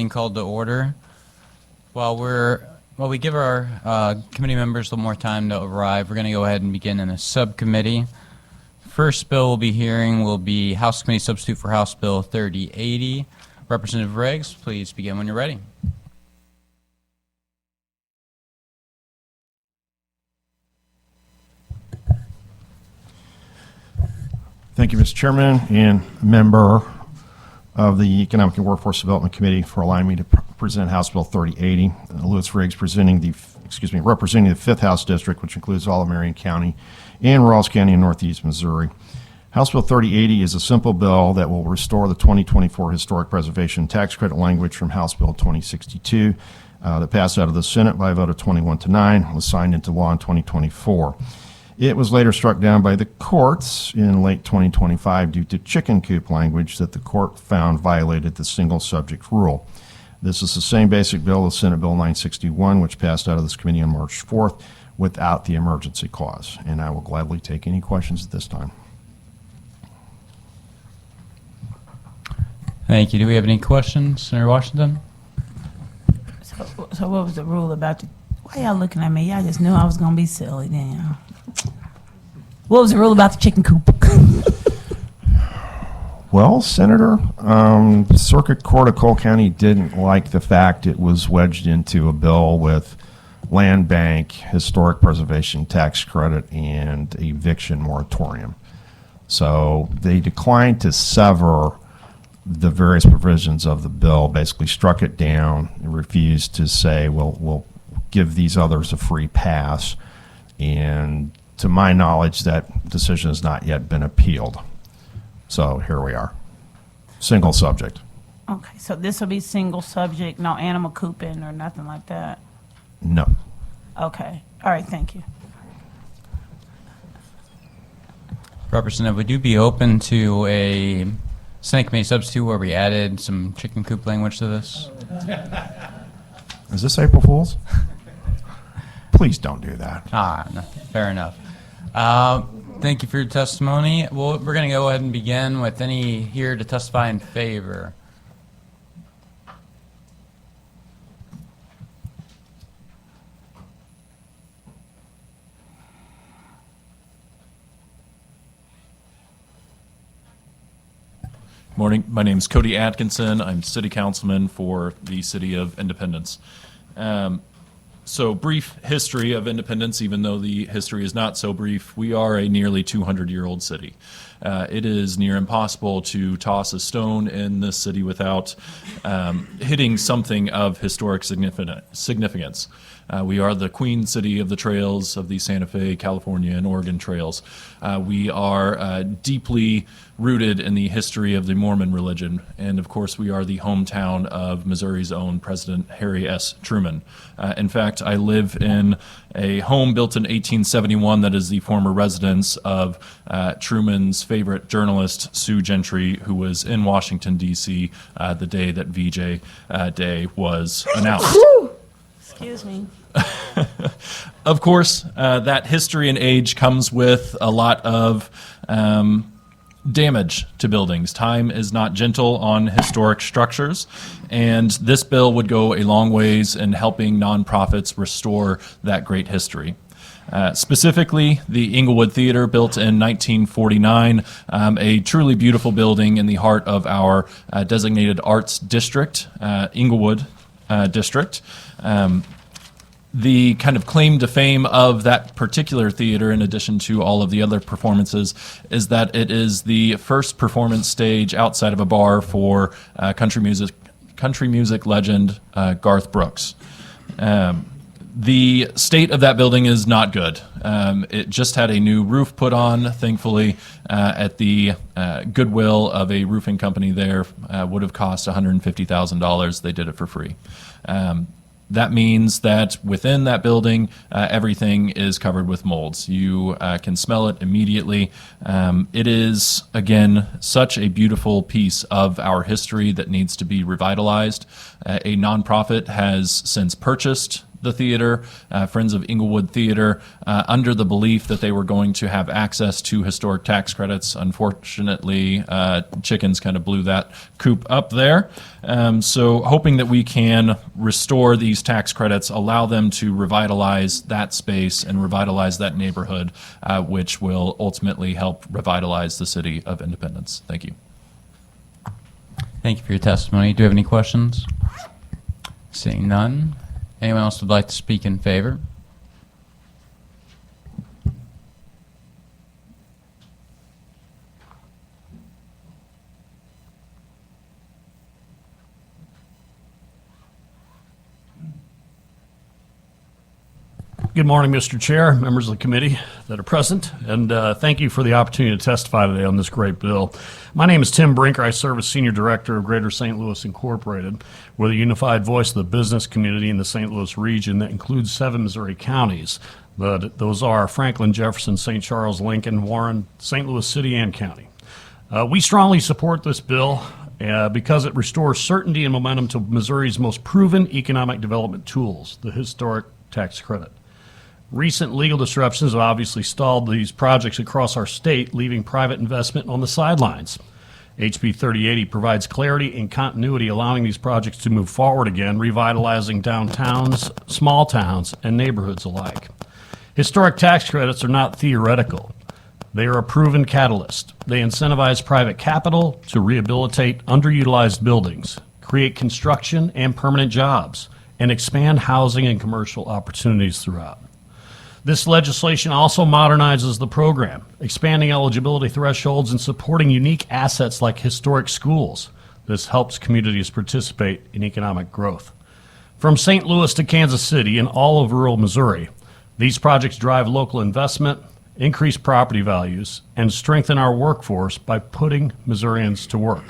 meeting called to order. While we give our committee members a little more time to arrive, we're going to go ahead and begin in a subcommittee. First bill we'll be hearing will be House Committee Substitute for House Bill 3080. Representative Riggs, please begin when you're ready. Thank you, Mr. Chairman, and member of the Economic and Workforce Development Committee for allowing me to present House Bill 3080. Lewis Riggs representing the 5th House District, which includes all of Marion County and Rawls County in Northeast Missouri. House Bill 3080 is a simple bill that will restore the 2024 Historic Preservation Tax Credit language from House Bill 2062 that passed out of the Senate by a vote of 21-9, was signed into law in 2024. It was later struck down by the courts in late 2025 due to chicken coop language that the court found violated the single subject rule. This is the same basic bill as Senate Bill 961, which passed out of this committee on March 4th without the emergency clause. And I will gladly take any questions at this time. Thank you. Do we have any questions, Senator Washington? So what was the rule about the, why y'all looking at me? Y'all just knew I was going to be silly then. What was the rule about the chicken coop? Well, Senator, Circuit Court of Cole County didn't like the fact it was wedged into a bill with land bank, historic preservation tax credit, and eviction moratorium. So they declined to sever the various provisions of the bill, basically struck it down and refused to say, well, we'll give these others a free pass. And to my knowledge, that decision has not yet been appealed. So here we are. Single subject. Okay, so this will be single subject, no animal cooping or nothing like that? No. Okay, all right, thank you. Representative, would you be open to a Senate Committee Substitute where we added some chicken coop language to this? Is this April Fool's? Please don't do that. No, fair enough. Thank you for your testimony. Well, we're going to go ahead and begin with any here to testify in favor. Morning. My name is Cody Atkinson. I'm City Councilman for the City of Independence. So brief history of Independence, even though the history is not so brief, we are a nearly 200-year-old city. It is near impossible to toss a stone in this city without hitting something of historic significance. We are the Queen City of the trails of the Santa Fe, California, and Oregon trails. We are deeply rooted in the history of the Mormon religion, and of course we are the hometown of Missouri's own President Harry S. Truman. In fact, I live in a home built in 1871 that is the former residence of Truman's favorite journalist, Sue Gentry, who was in Washington, D.C. The day that VJ Day was announced. Excuse me. Of course, that history and age comes with a lot of damage to buildings. Time is not gentle on historic structures, and this bill would go a long ways in helping nonprofits restore that great history. Specifically, the Inglewood Theater, built in 1949, a truly beautiful building in the heart of our designated arts district, Inglewood District. The kind of claim to fame of that particular theater, in addition to all of the other performances, is that it is the first performance stage outside of a bar for country music legend Garth Brooks. The state of that building is not good. It just had a new roof put on, thankfully, at the goodwill of a roofing company there. Would have cost $150,000. They did it for free. That means that within that building, everything is covered with molds. You can smell it immediately. It is, again, such a beautiful piece of our history that needs to be revitalized. A nonprofit has since purchased the theater, Friends of Inglewood Theater, under the belief that they were going to have access to historic tax credits. Unfortunately, chickens kind of blew that coop up there. So hoping that we can restore these tax credits, allow them to revitalize that space and revitalize that neighborhood, which will ultimately help revitalize the city of Independence. Thank you. Thank you for your testimony. Do you have any questions? Seeing none. Anyone else would like to speak in favor? Good morning, Mr. Chair, members of the committee that are present, and thank you for the opportunity to testify today on this great bill. My name is Tim Brinker. I serve as Senior Director of Greater St. Louis Incorporated. We're the unified voice of the business community in the St. Louis region that includes 7 Missouri counties. Those are Franklin, Jefferson, St. Charles, Lincoln, Warren, St. Louis City, and County. We strongly support this bill because it restores certainty and momentum to Missouri's most proven economic development tools, the historic tax credit. Recent legal disruptions have obviously stalled these projects across our state, leaving private investment on the sidelines. HB3080 provides clarity and continuity, allowing these projects to move forward again, revitalizing downtowns, small towns, and neighborhoods alike. Historic tax credits are not theoretical. They are a proven catalyst. They incentivize private capital to rehabilitate underutilized buildings, create construction and permanent jobs, and expand housing and commercial opportunities throughout. This legislation also modernizes the program, expanding eligibility thresholds and supporting unique assets like historic schools. This helps communities participate in economic growth. From St. Louis to Kansas City and all of rural Missouri, these projects drive local investment, increase property values, and strengthen our workforce by putting Missourians to work.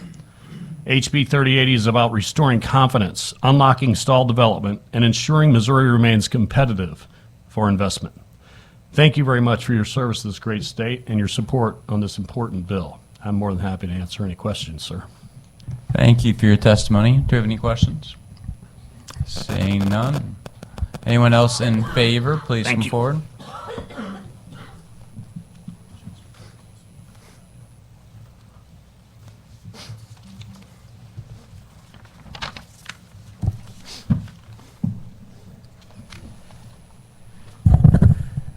HB 3080 is about restoring confidence, unlocking stalled development, and ensuring Missouri remains competitive for investment. Thank you very much for your service to this great state and your support on this important bill. I'm more than happy to answer any questions, sir. Thank you for your testimony. Do you have any questions? Seeing none. Anyone else in favor, please come forward.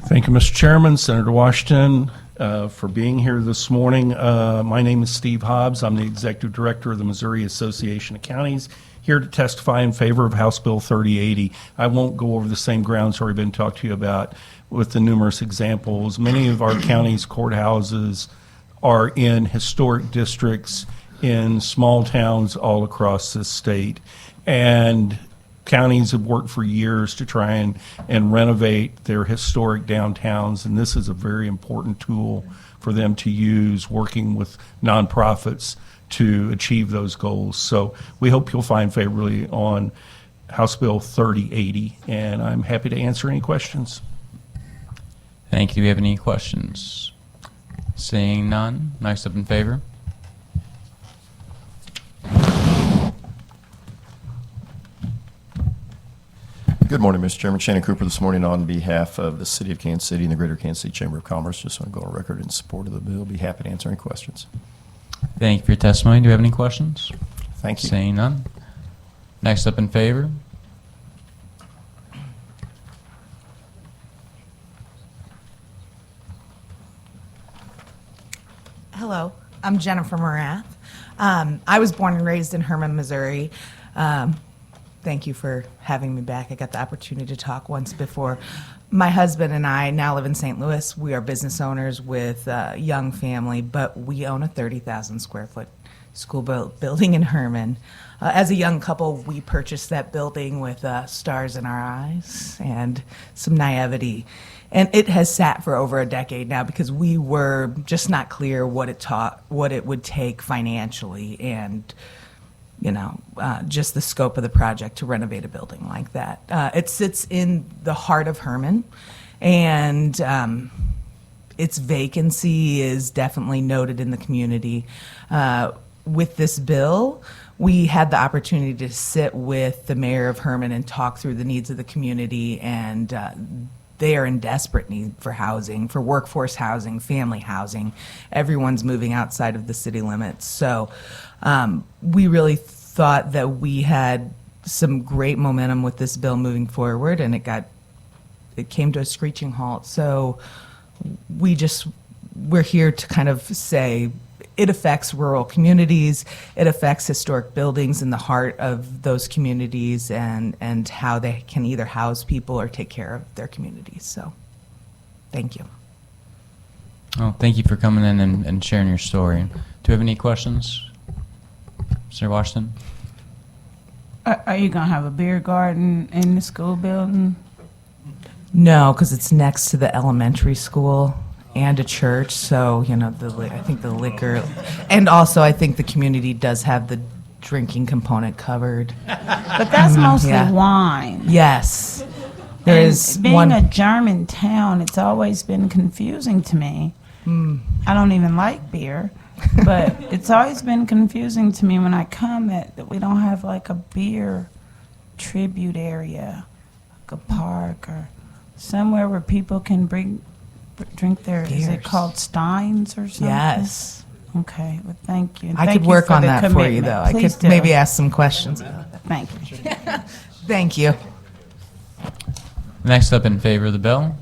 Thank you, Mr. Chairman, Senator Washington, for being here this morning. My name is Steve Hobbs. I'm the Executive Director of the Missouri Association of Counties, here to testify in favor of House Bill 3080. I won't go over the same grounds already been talked to you about with the numerous examples. Many of our counties' courthouses are in historic districts in small towns all across the state. And counties have worked for years to try and renovate their historic downtowns, and this is a very important tool for them to use, working with nonprofits to achieve those goals. So we hope you'll find favorably on House Bill 3080, and I'm happy to answer any questions. Thank you. Do we have any questions? Seeing none. Next up in favor. Good morning, Mr. Chairman. Shannon Cooper this morning on behalf of the City of Kansas City and the Greater Kansas City Chamber of Commerce. Just want to go on record in support of the bill. Be happy to answer any questions. Thank you for your testimony. Do we have any questions? Thank you. Seeing none. Next up in favor. Hello, I'm Jennifer Morath. I was born and raised in Hermann, Missouri. Thank you for having me back. I got the opportunity to talk once before. My husband and I now live in St. Louis. We are business owners with a young family, but we own a 30,000 square foot school building in Hermann. As a young couple, we purchased that building with stars in our eyes and some naivety. And it has sat for over a decade now because we were just not clear what it would take financially and just the scope of the project to renovate a building like that. It sits in the heart of Hermann, and its vacancy is definitely noted in the community. With this bill, we had the opportunity to sit with the mayor of Herman and talk through the needs of the community, and they are in desperate need for housing, for workforce housing, family housing. Everyone's moving outside of the city limits. So we really thought that we had some great momentum with this bill moving forward, and it came to a screeching halt. So we're here to kind of say it affects rural communities, it affects historic buildings in the heart of those communities, and how they can either house people or take care of their communities. So thank you. Oh, thank you for coming in and sharing your story. Do you have any questions, Mr. Washington? Are you going to have a beer garden in the school building? No, because it's next to the elementary school and a church, so, I think the liquor, and also I think the community does have the drinking component covered. But that's mostly Yeah. wine. Yes. There And is being one. a German town, it's always been confusing to me. I don't even like beer, but it's always been confusing to me when I come that we don't have like a beer tribute area, like a park or somewhere where people can drink their, is it Beers. called Steins or something? Yes. Okay, well, thank you. And I thank could you work for on the that for you, commitment. though. I Please could do. maybe ask some questions. Thank you. Thank you. Next up in favor of the bill.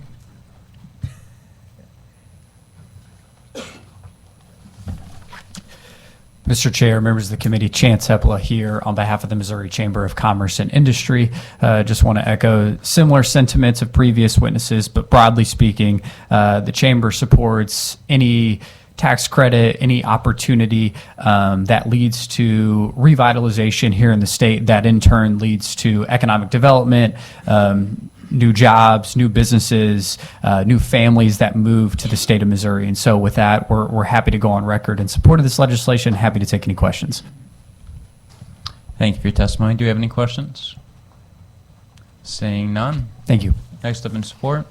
Mr. Chair, members of the committee, Chance Hepla here on behalf of the Missouri Chamber of Commerce and Industry. Just want to echo similar sentiments of previous witnesses, but broadly speaking, the Chamber supports any tax credit, any opportunity that leads to revitalization here in the state, that in turn leads to economic development, new jobs, new businesses, new families that move to the state of Missouri. And so with that, we're happy to go on record in support of this legislation. Happy to take any questions. Thank you for your testimony. Do you have any questions? Seeing none. Thank you. Next up in support.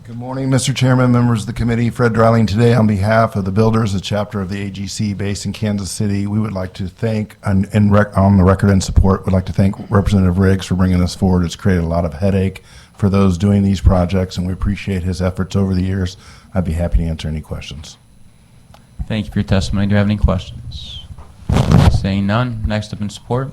Good morning, Mr. Chairman, members of the committee. Fred Dreiling today on behalf of the builders, a chapter of the AGC based in Kansas City. We would like to thank, on the record in support, would like to thank Representative Riggs for bringing this forward. It's created a lot of headache for those doing these projects, and we appreciate his efforts over the years. I'd be happy to answer any questions. Thank you for your testimony. Do you have any questions? Seeing none. Next up in support.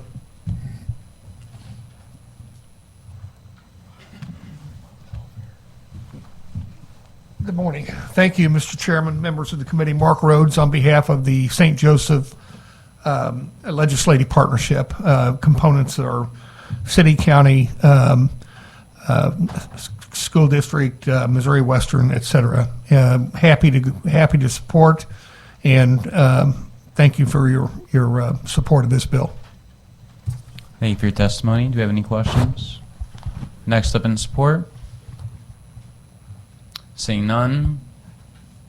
Good morning. Thank you, Mr. Chairman, members of the committee. Mark Rhodes on behalf of the St. Joseph Legislative Partnership. Components are city, county, school district, Missouri Western, et cetera. Happy to support, and thank you for your support of this bill. Thank you for your testimony. Do you have any questions? Next up in support. Seeing none.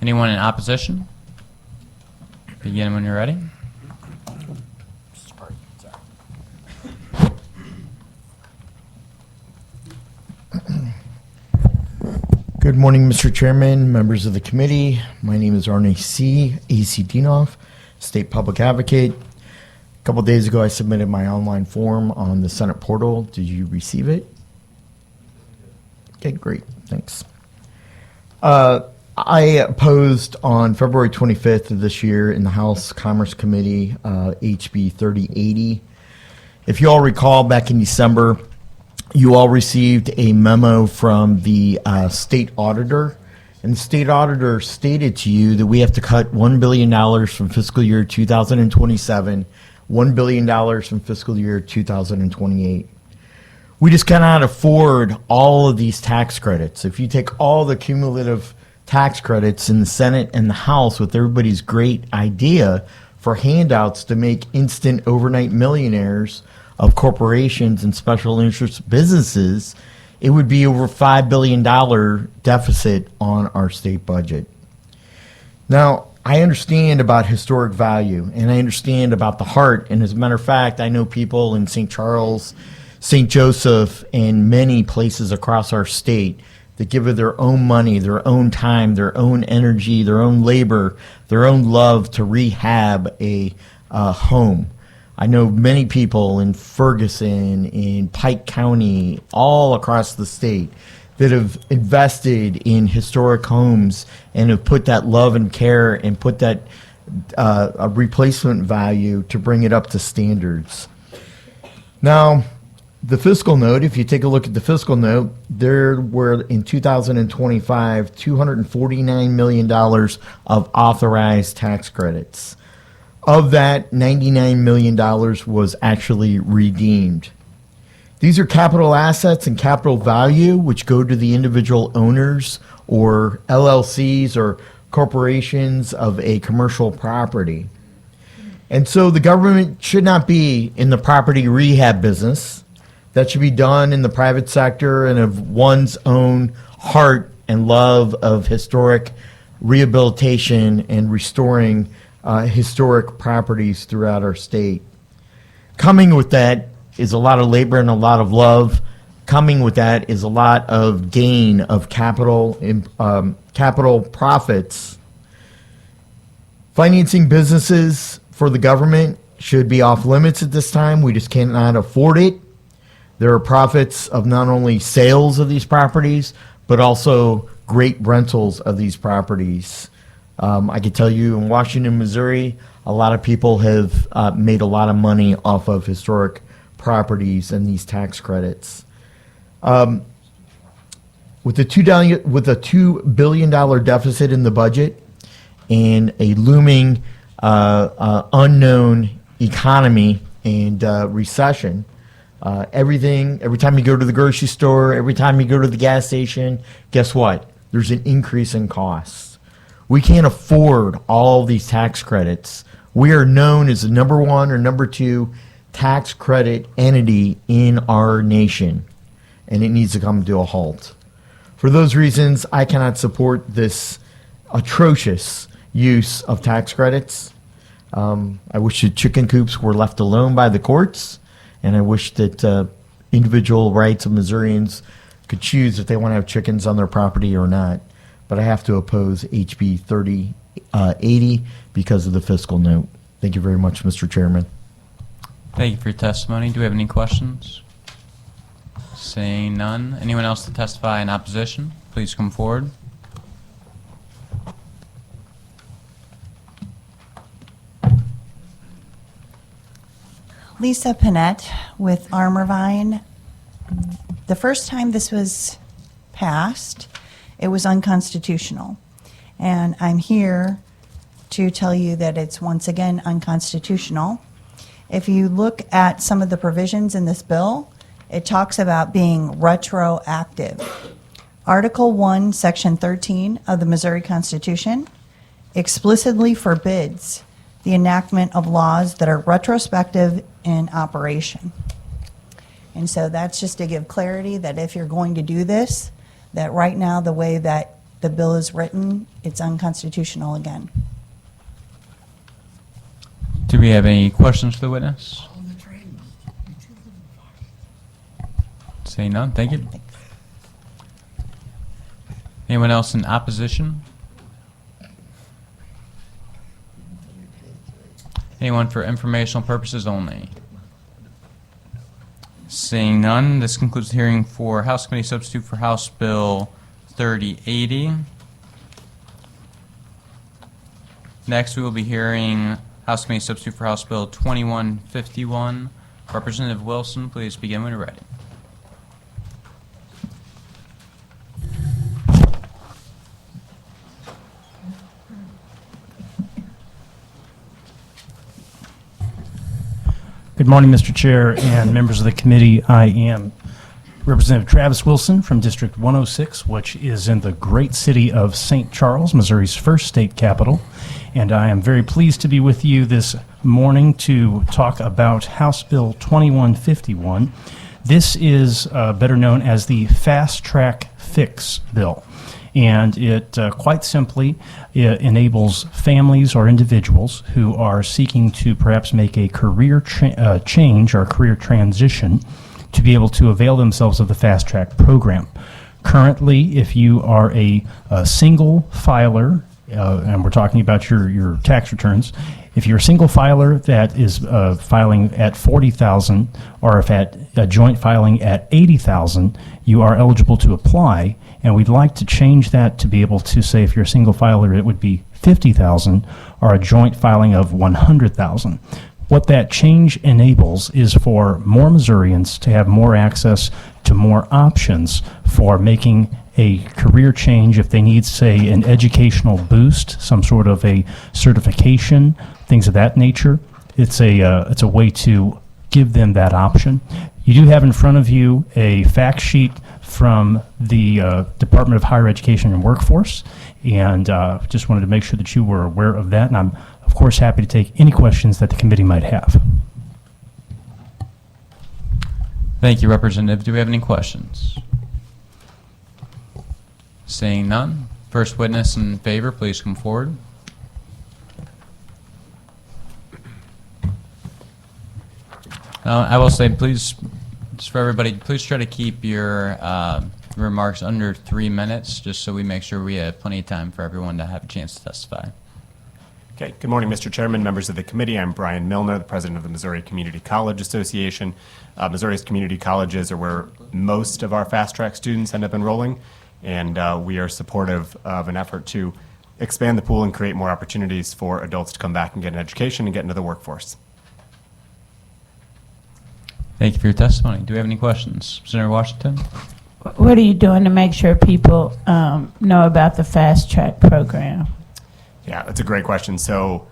Anyone in opposition? Begin when you're ready. Good morning, Mr. Chairman, members of the committee. My name is Arne C. A.C. Dinoff, State Public Advocate. A couple days ago, I submitted my online form on the Senate portal. Did you receive it? Okay, great. Thanks. I opposed on February 25th of this year in the House Commerce Committee HB3080. If you all recall, back in December, you all received a memo from the state auditor, and the state auditor stated to you that we have to cut $1 billion from fiscal year 2027, $1 billion from fiscal year 2028. We just cannot afford all of these tax credits. If you take all the cumulative tax credits in the Senate and the House with everybody's great idea for handouts to make instant overnight millionaires of corporations and special interest businesses, it would be over $5 billion deficit on our state budget. Now, I understand about historic value, and I understand about the heart, and as a matter of fact, I know people in St. Charles, St. Joseph, and many places across our state that give of their own money, their own time, their own energy, their own labor, their own love to rehab a home. I know many people in Ferguson, in Pike County, all across the state that have invested in historic homes and have put that love and care and put that a replacement value to bring it up to standards. Now, the fiscal note, if you take a look at the fiscal note, there were in 2025 $249 million of authorized tax credits. Of that, $99 million was actually redeemed. These are capital assets and capital value which go to the individual owners or LLCs or corporations of a commercial property. And so the government should not be in the property rehab business. That should be done in the private sector and of one's own heart and love of historic rehabilitation and restoring historic properties throughout our state. Coming with that is a lot of labor and a lot of love. Coming with that is a lot of gain of capital profits. Financing businesses for the government should be off limits at this time. We just cannot afford it. There are profits of not only sales of these properties, but also great rentals of these properties. I can tell you in Washington, Missouri, a lot of people have made a lot of money off of historic properties and these tax credits. With a $2 billion deficit in the budget and a looming unknown economy and recession, every time you go to the grocery store, every time you go to the gas station, guess what? There's an increase in costs. We can't afford all these tax credits. We are known as the number one or number two tax credit entity in our nation, and it needs to come to a halt. For those reasons, I cannot support this atrocious use of tax credits. I wish that chicken coops were left alone by the courts, and I wish that individual rights of Missourians could choose if they want to have chickens on their property or not. But I have to oppose HB 3080 because of the fiscal note. Thank you very much, Mr. Chairman. Thank you for your testimony. Do we have any questions? Seeing none. Anyone else to testify in opposition? Please come forward. Lisa Panette with Armorvine. The first time this was passed, it was unconstitutional. And I'm here to tell you that it's once again unconstitutional. If you look at some of the provisions in this bill, it talks about being retroactive. Article 1, Section 13 of the Missouri Constitution explicitly forbids the enactment of laws that are retrospective in operation. And so that's just to give clarity that if you're going to do this, that right now the way that the bill is written, it's unconstitutional again. Do we have any questions for the witness? Seeing none, thank you. Anyone else in opposition? Anyone for informational purposes only? Seeing none, this concludes the hearing for House Committee Substitute for House Bill 3080. Next, we will be hearing House Committee Substitute for House Bill 2151. Representative Wilson, please begin when you're ready. Good morning, Mr. Chair and members of the committee. I am Representative Travis Wilson from District 106, which is in the great city of St. Charles, Missouri's first state capital. And I am very pleased to be with you this morning to talk about House Bill 2151. This is better known as the Fast Track Fix Bill. And it quite simply enables families or individuals who are seeking to perhaps make a career change or career transition to be able to avail themselves of the Fast Track program. Currently, if you are a single filer, and we're talking about your tax returns, if you're a single filer that is filing at 40,000, or if at joint filing at 80,000, you are eligible to apply. And we'd like to change that to be able to say if you're a single filer, it would be 50,000, or a joint filing of 100,000. What that change enables is for more Missourians to have more access to more options for making a career change if they need, say, an educational boost, some sort of a certification, things of that nature. It's a way to give them that option. You do have in front of you a fact sheet from the Department of Higher Education and Workforce, and just wanted to make sure that you were aware of that, and I'm, of course, happy to take any questions that the committee might have. Thank you, Representative. Do we have any questions? Seeing none, first witness in favor, please come forward. I will say, please, just for everybody, please try to keep your remarks under 3 minutes, just so we make sure we have plenty of time for everyone to have a chance to testify. Okay. Good morning, Mr. Chairman, members of the committee. I'm Brian Milner, the president of the Missouri Community College Association. Missouri's community colleges are where most of our fast-track students end up enrolling, and we are supportive of an effort to expand the pool and create more opportunities for adults to come back and get an education and get into the workforce. Thank you for your testimony. Do we have any questions? Senator Washington? What are you doing to make sure people know about the Fast Track program? Yeah, that's a great question. So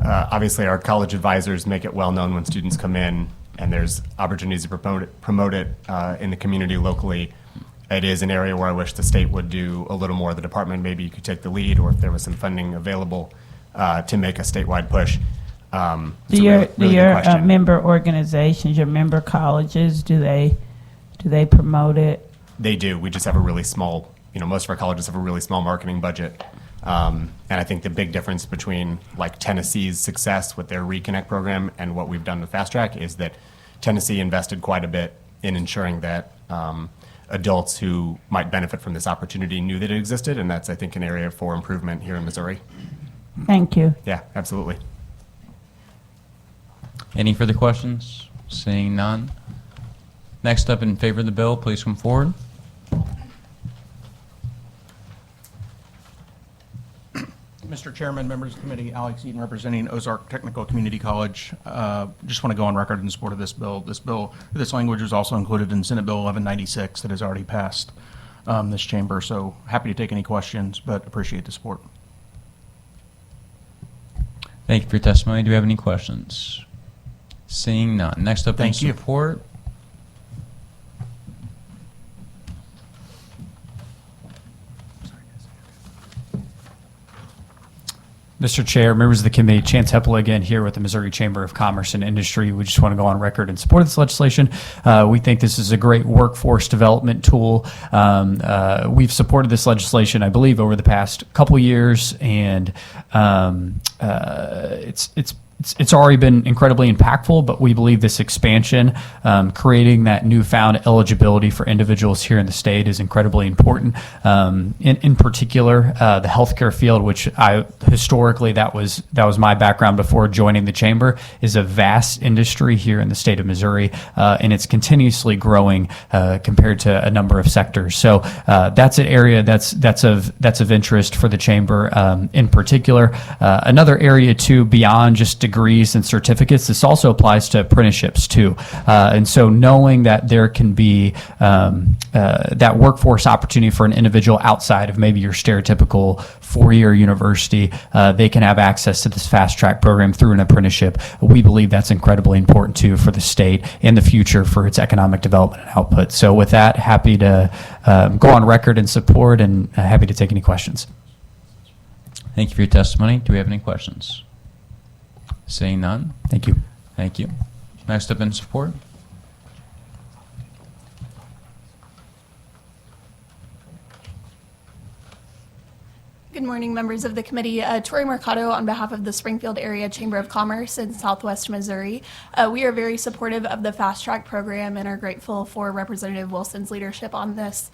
obviously our college advisors make it well known when students come in, and there's opportunities to promote it in the community locally. It is an area where I wish the state would do a little more. The department, maybe you could take the lead, or if there was some funding available to make a statewide push. Do your member organizations, your member colleges, do they promote it? They do. We just have a really small, most of our colleges have a really small marketing budget. And I think the big difference between like Tennessee's success with their Reconnect program and what we've done with Fast Track is that Tennessee invested quite a bit in ensuring that adults who might benefit from this opportunity knew that it existed, and that's, I think, an area for improvement here in Missouri. Thank you. Yeah, absolutely. Any further questions? Seeing none. Next up in favor of the bill, please come forward. Mr. Chairman, members of the committee, Alex Eaton representing Ozark Technical Community College. Just want to go on record in support of this bill. This language was also included in Senate Bill 1196 that has already passed this chamber. So happy to take any questions, but appreciate the support. Thank you for your testimony. Do we have any questions? Seeing none. Next up in support. Mr. Chair, members of the committee, Chance Hepple again here with the Missouri Chamber of Commerce and Industry. We just want to go on record in support of this legislation. We think this is a great workforce development tool. We've supported this legislation, I believe, over the past couple years, and it's already been incredibly impactful, but we believe this expansion, creating that newfound eligibility for individuals here in the state, is incredibly important. In particular, the healthcare field, which historically that was my background before joining the chamber, is a vast industry here in the state of Missouri, and it's continuously growing compared to a number of sectors. So that's an area that's of interest for the chamber in particular. Another area too, beyond just degrees and certificates, this also applies to apprenticeships too. And so knowing that there can be that workforce opportunity for an individual outside of maybe your stereotypical four-year university, they can have access to this fast track program through an apprenticeship. We believe that's incredibly important too for the state in the future for its economic development and output. So with that, happy to go on record in support, and happy to take any questions. Thank you for your testimony. Do we have any questions? Seeing none. Thank you. Thank you. Next up in support. Good morning, members of the committee. Tori Mercado on behalf of the Springfield Area Chamber of Commerce in Southwest Missouri. We are very supportive of the Fast Track program and are grateful for Representative Wilson's leadership on this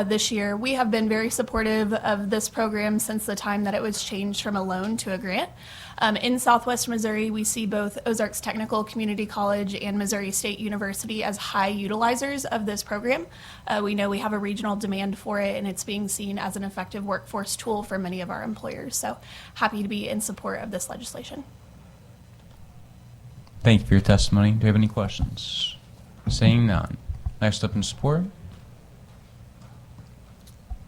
this year. We have been very supportive of this program since the time that it was changed from a loan to a grant. In Southwest Missouri, we see both Ozarks Technical Community College and Missouri State University as high utilizers of this program. We know we have a regional demand for it, and it's being seen as an effective workforce tool for many of our employers. So happy to be in support of this legislation. Thank you for your testimony. Do you have any questions? Seeing none. Next up in support.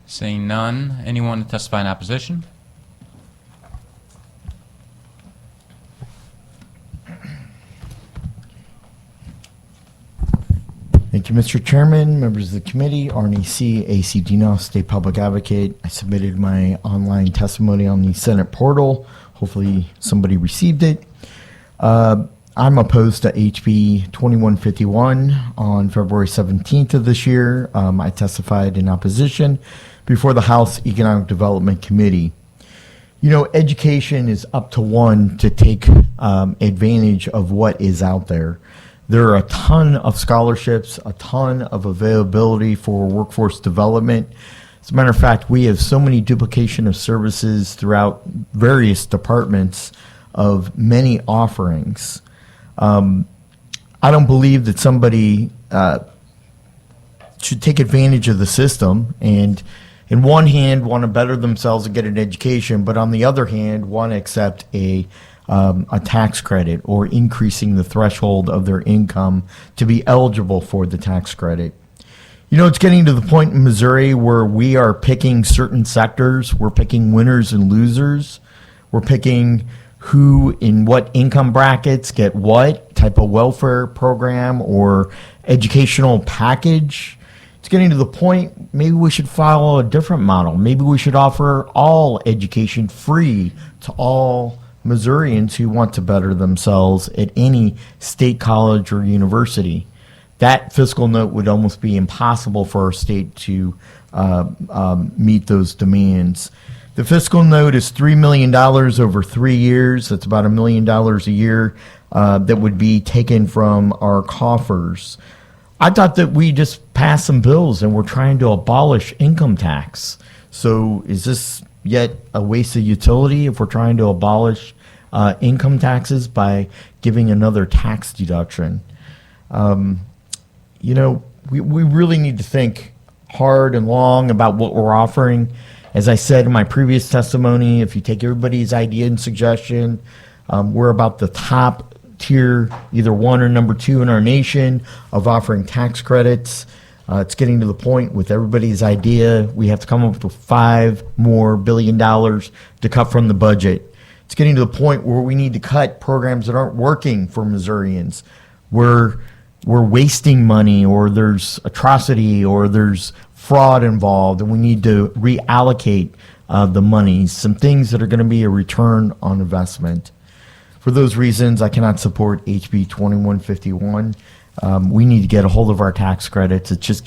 Seeing none. Anyone to testify in opposition? Thank you, Mr. Chairman, members of the committee, Arnie C., AC Dino, State Public Advocate. I submitted my online testimony on the Senate portal. Hopefully somebody received it. I'm opposed to HB 2151 on February 17th of this year. I testified in opposition before the House Economic Development Committee. You know, education is up to one to take advantage of what is out there. There are a ton of scholarships, a ton of availability for workforce development. As a matter of fact, we have so many duplication of services throughout various departments of many offerings. I don't believe that somebody should take advantage of the system and, in one hand, want to better themselves and get an education, but on the other hand, want to accept a tax credit or increasing the threshold of their income to be eligible for the tax credit. You know, it's getting to the point in Missouri where we are picking certain sectors. We're picking winners and losers. We're picking who in what income brackets get what type of welfare program or educational package. It's getting to the point maybe we should follow a different model. Maybe we should offer all education free to all Missourians who want to better themselves at any state college or university. That fiscal note would almost be impossible for our state to meet those demands. The fiscal note is $3 million over 3 years. That's about $1 million a year that would be taken from our coffers. I thought that we just passed some bills and we're trying to abolish income tax. So is this yet a waste of utility if we're trying to abolish income taxes by giving another tax deduction? You know, we really need to think hard and long about what we're offering. As I said in my previous testimony, if you take everybody's idea and suggestion, we're about the top tier, either one or number two in our nation of offering tax credits. It's getting to the point with everybody's idea, we have to come up with $5 more billion to cut from the budget. It's getting to the point where we need to cut programs that aren't working for Missourians. We're wasting money, or there's atrocity, or there's fraud involved, and we need to reallocate the money, some things that are going to be a return on investment. For those reasons, I cannot support HB 2151. We need to get a hold of our tax credits. It's just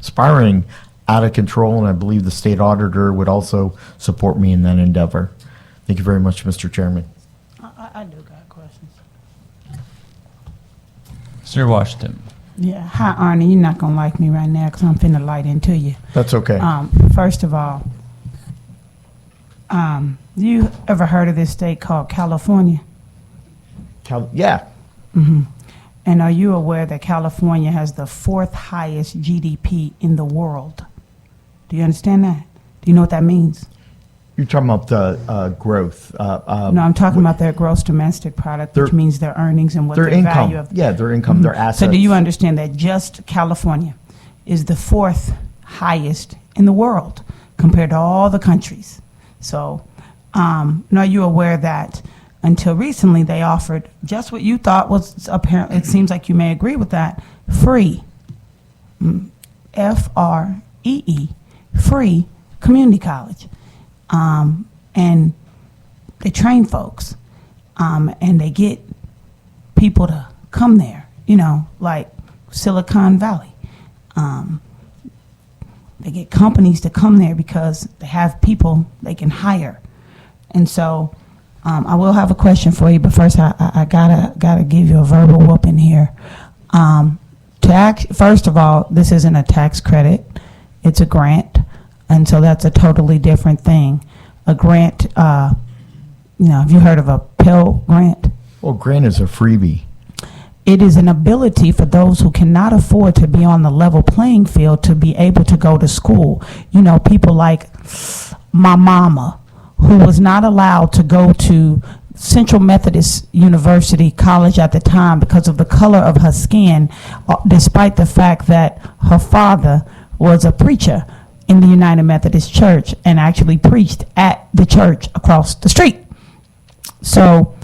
spiraling out of control, and I believe the state auditor would also support me in that endeavor. Thank you very much, Mr. Chairman. I do got questions. Sir Washington. Yeah. Hi, Arnie. You're not going to like me right now because I'm finna light into you. That's okay. First of all, you ever heard of this state called California? Yeah. And are you aware that California has the 4th highest GDP in the world? Do you understand that? Do you know what that means? You're talking about the growth. No, I'm talking about their gross domestic product, which means their earnings and what their their income. value of. Yeah, their income, their assets. So do you understand that just California is the 4th highest in the world compared to all the countries? So are you aware that until recently they offered just what you thought was apparent? It seems like you may agree with that. Free, FREE, free community college. And they train folks, and they get people to come there, you know, like Silicon Valley. they get companies to come there because they have people they can hire. And so I will have a question for you, but first I gotta give you a verbal whooping here. First of all, this isn't a tax credit, it's a grant, and so that's a totally different thing. A grant, have you heard of a Pell Grant? Well, grant is a freebie. It is an ability for those who cannot afford to be on the level playing field to be able to go to school. People like my mama, who was not allowed to go to Central Methodist University College at the time because of the color of her skin, despite the fact that her father was a preacher in the United Methodist Church and actually preached at the church across the street. So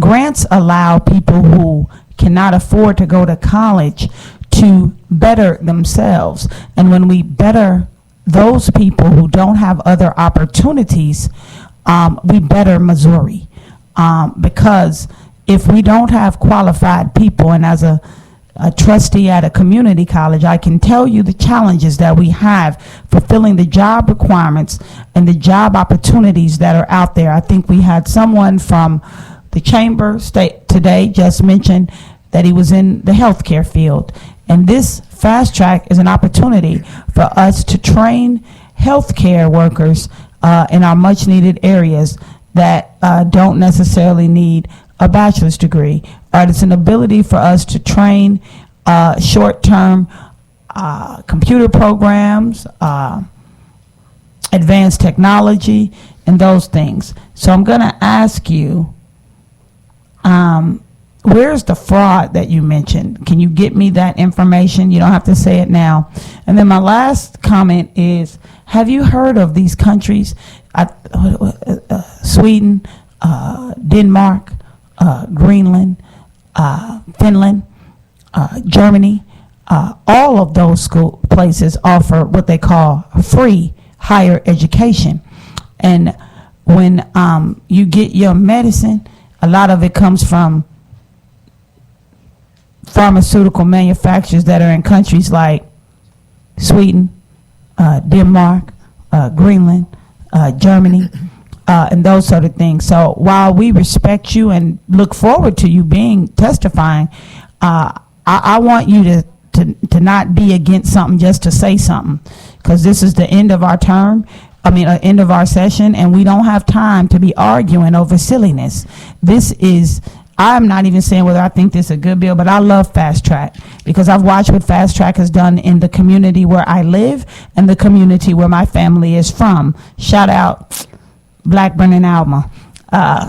grants allow people who cannot afford to go to college to better themselves. And when we better those people who don't have other opportunities, we better Missouri. Because if we don't have qualified people, and as a trustee at a community college, I can tell you the challenges that we have fulfilling the job requirements and the job opportunities that are out there. I think we had someone from the chamber state today just mentioned that he was in the healthcare field. And this fast track is an opportunity for us to train healthcare workers in our much needed areas that don't necessarily need a bachelor's degree. It's an ability for us to train short-term computer programs, advanced technology, and those things. So I'm going to ask you, where's the fraud that you mentioned? Can you get me that information? You don't have to say it now. And then my last comment is, have you heard of these countries, Sweden, Denmark, Greenland, Finland, Germany? All of those places offer what they call free higher education. And when you get your medicine, a lot of it comes from pharmaceutical manufacturers that are in countries like Sweden, Denmark, Greenland, Germany, and those sort of things. So while we respect you and look forward to you testifying, I want you to not be against something just to say something, because this is the end of our term. End of our session, and we don't have time to be arguing over silliness. I'm not even saying whether I think this is a good bill, but I love Fast Track because I've watched what Fast Track has done in the community where I live and the community where my family is from. Shout out Blackburn and Alma,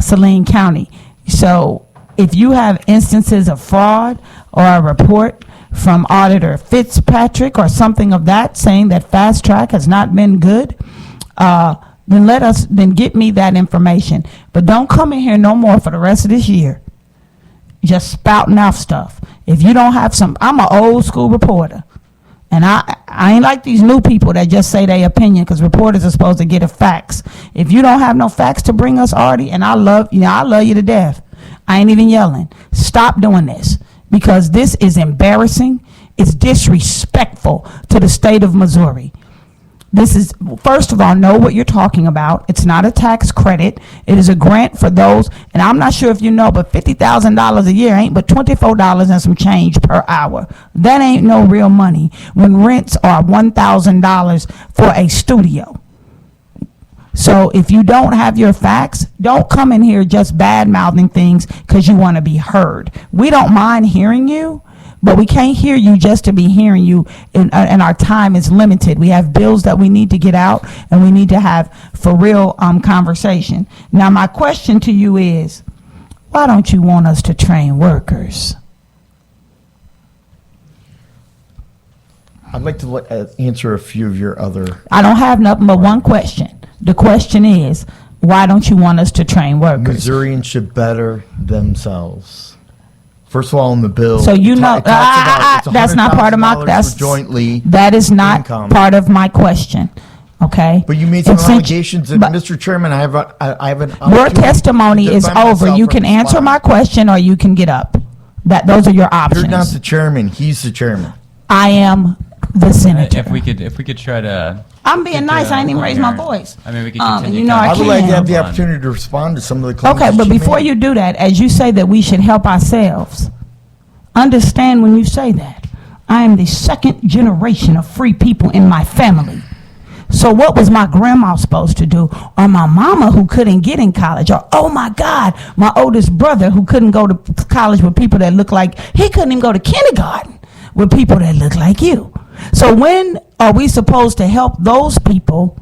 Saline County. So if you have instances of fraud or a report from Auditor Fitzpatrick or something of that saying that Fast Track has not been good, then get me that information. But don't come in here no more for the rest of this year just spouting out stuff. If you don't have I'm an old school reporter, and I ain't like these new people that just say their opinion, because reporters are supposed to get a facts. If you don't have no facts to bring us, Artie, and I love you to death, I ain't even yelling. Stop doing this, because this is embarrassing. It's disrespectful to the state of Missouri. This is, first of all, know what you're talking about. It's not a tax credit. It is a grant for those, and I'm not sure if you know, but $50,000 a year ain't but $24 and some change per hour. That ain't no real money when rents are $1,000 for a studio. So if you don't have your facts, don't come in here just bad-mouthing things because you want to be heard. We don't mind hearing you, but we can't hear you just to be hearing you, and our time is limited. We have bills that we need to get out, and we need to have for real conversation. Now, my question to you is, why don't you want us to train workers? I'd like to answer a few of your other... I don't have nothing but one question. The question is, why don't you want us to train workers? Missourians should better themselves. First of all, in the bill, so you know that's not part of my jointly. That is not part of my question. Okay. But you made some allegations, and Mr. Chairman, I have an. Your testimony is over. You can answer my question, or you can get up. Those are your options. You're not the chairman. He's the chairman. I am the senator. If we could try to. I'm being nice. I ain't even raised my voice. I mean, we could continue. You know, I would like to can. have the opportunity to respond to some of the claims. Okay, that but she before made. you do that, as you say that we should help ourselves, understand when you say that, I am the second generation of free people in my family. So what was my grandma supposed to do? Or my mama who couldn't get in college? Or, oh my God, my oldest brother who couldn't go to college with people that look like, he couldn't even go to kindergarten with people that look like you. So when are we supposed to help those people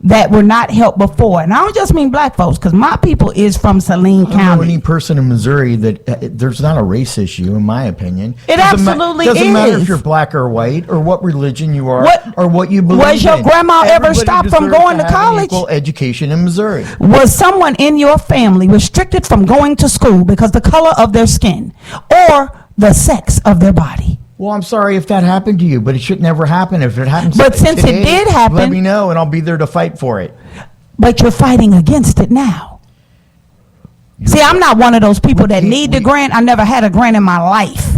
that were not helped before? And I don't just mean black folks, because my people is from Saline I don't know County. any person in Missouri that there's not a race issue, in my opinion. It absolutely doesn't matter is. if you're black or white, or what religion you are, What- or what you believe Was your in. grandma ever Everybody stopped from deserves going to have an college? Equal education in Missouri. Was someone in your family restricted from going to school because the color of their skin or the sex of their body? Well, I'm sorry if that happened to you, but it should never happen. If it happens, But since it today, did happen- let me know, and I'll be there to fight for it. But you're fighting against it now. See, I'm not one of those people that need the grant. I never had a grant in my life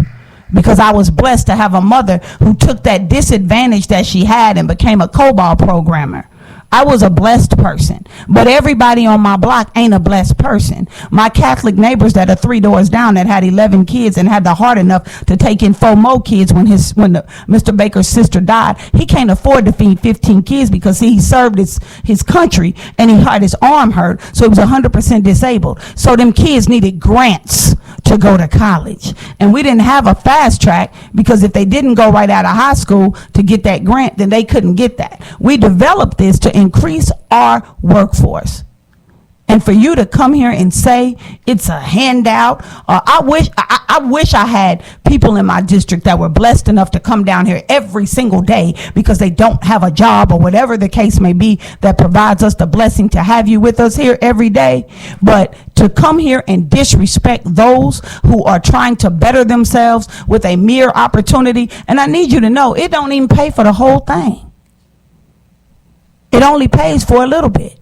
because I was blessed to have a mother who took that disadvantage that she had and became a COBOL programmer. I was a blessed person, but everybody on my block ain't a blessed person. My Catholic neighbors that are 3 doors down that had 11 kids and had the heart enough to take in 4 more kids when Mr. Baker's sister died, he can't afford to feed 15 kids because he served his country and he had his arm hurt, so he was 100% disabled. So them kids needed grants to go to college, and we didn't have a fast track because if they didn't go right out of high school to get that grant, then they couldn't get that. We developed this to increase our workforce. And for you to come here and say it's a handout, I wish I had people in my district that were blessed enough to come down here every single day because they don't have a job or whatever the case may be that provides us the blessing to have you with us here every day. But to come here and disrespect those who are trying to better themselves with a mere opportunity, and I need you to know, it don't even pay for the whole thing. It only pays for a little bit.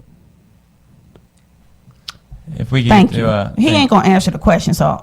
If we could Thank do you. a. He ain't gonna answer the question, so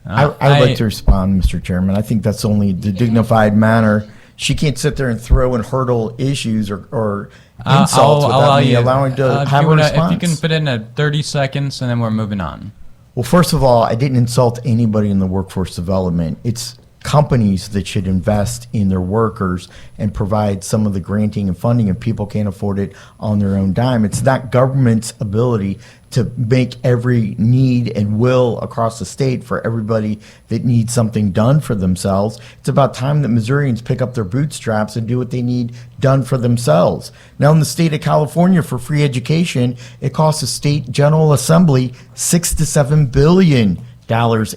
I would like to respond, Mr. Chairman. I think that's only the dignified manner. She can't sit there and throw and hurdle issues or insults without me allowing to have a response. If you can fit in 30 seconds, and then we're moving on. Well, first of all, I didn't insult anybody in the workforce development. It's companies that should invest in their workers and provide some of the granting and funding, and people can't afford it on their own dime. It's not government's ability to make every need and will across the state for everybody that needs something done for themselves. It's about time that Missourians pick up their bootstraps and do what they need done for themselves. Now, in the state of California, for free education, it costs the state General Assembly $6 to $7 billion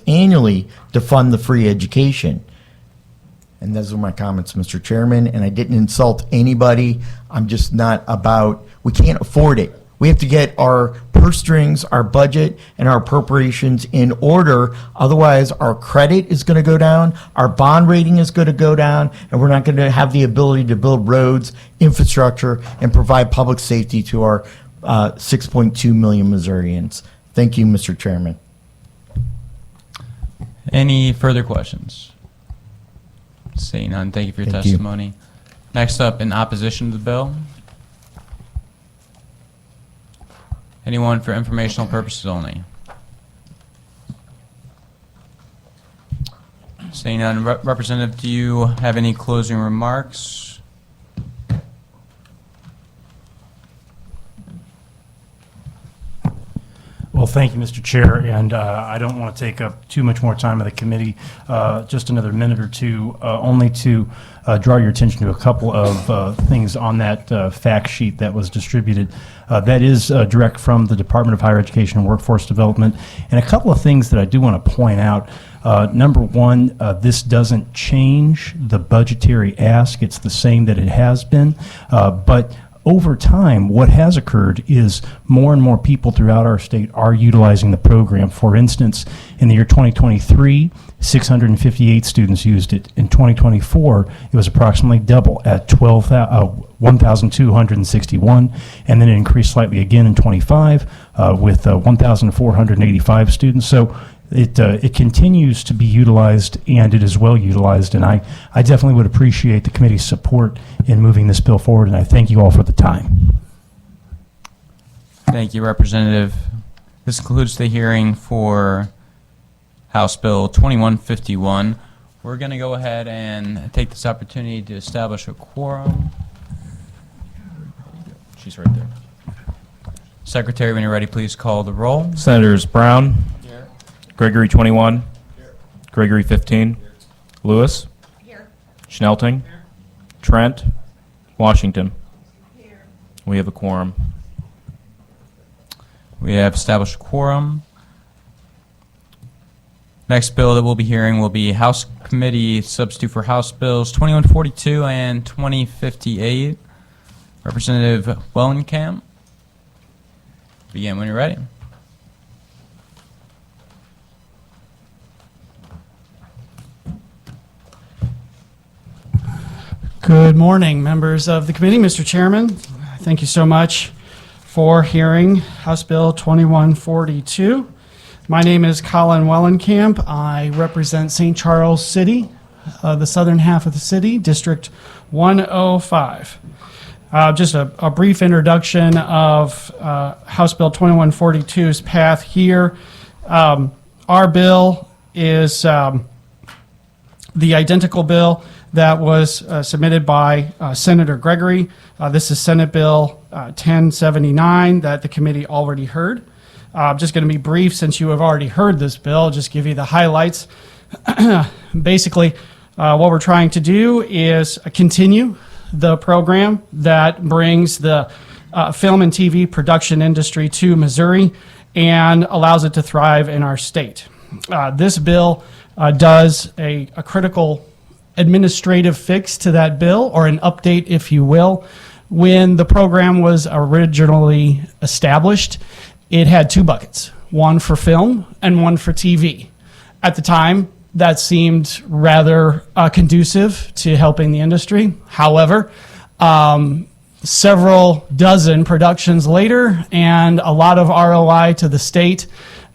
annually to fund the free education. And those are my comments, Mr. Chairman, and I didn't insult anybody. I'm just not about, we can't afford it. We have to get our purse strings, our budget, and our appropriations in order. Otherwise, our credit is going to go down, our bond rating is going to go down, and we're not going to have the ability to build roads, infrastructure, and provide public safety to our 6.2 million Missourians. Thank you, Mr. Chairman. Any further questions? Seeing none, thank you for your Thank you. testimony. Next up, in opposition to the bill. Anyone for informational purposes only? Seeing none, Representative, do you have any closing remarks? Well, thank you, Mr. Chair, and I don't want to take up too much more time of the committee, just another minute or two, only to draw your attention to a couple of things on that fact sheet that was distributed. That is direct from the Department of Higher Education and Workforce Development, and a couple of things that I do want to point out. Number one, this doesn't change the budgetary ask. It's the same that it has been, but over time, what has occurred is more and more people throughout our state are utilizing the program. For instance, in the year 2023, 658 students used it. In 2024, it was approximately double at 1,261, and then it increased slightly again in 25 with 1,485 students. So it continues to be utilized, and it is well utilized. And I definitely would appreciate the committee's support in moving this bill forward, and I thank you all for the time. Thank you, Representative. This concludes the hearing for House Bill 2151. We're going to go ahead and take this opportunity to establish a quorum. She's right there. Secretary, when you're ready, please call the roll. Senators Brown, Gregory 21, Gregory 15, Lewis, Schnelting, Trent, Washington. We have a quorum. We have established a quorum. Next bill that we'll be hearing will be House Committee Substitute for House Bills 2142 and 2058. Representative Wellenkamp. Begin when you're ready. Good morning, members of the committee. Mr. Chairman, thank you so much for hearing House Bill 2142. My name is Colin Wellenkamp. I represent St. Charles City, the southern half of the city, District 105. Just a brief introduction of House Bill 2142's path here. Our bill is the identical bill that was submitted by Senator Gregory. This is Senate Bill 1079 that the committee already heard. I'm just going to be brief since you have already heard this bill, just give you the highlights. Basically, what we're trying to do is continue the program that brings the film and TV production industry to Missouri and allows it to thrive in our state. This bill does a critical administrative fix to that bill, or an update, if you will. When the program was originally established, it had two buckets, one for film and one for TV. At the time, that seemed rather conducive to helping the industry. However, several dozen productions later and a lot of ROI to the state,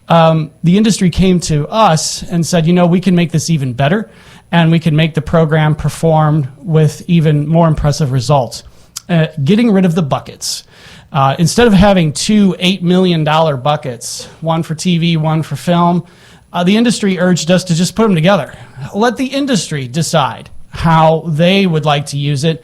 the industry came to us and said, you know, we can make this even better, and we can make the program perform with even more impressive results. Getting rid of the buckets. Instead of having two $8 million buckets, one for TV, one for film, the industry urged us to just put them together. Let the industry decide how they would like to use it.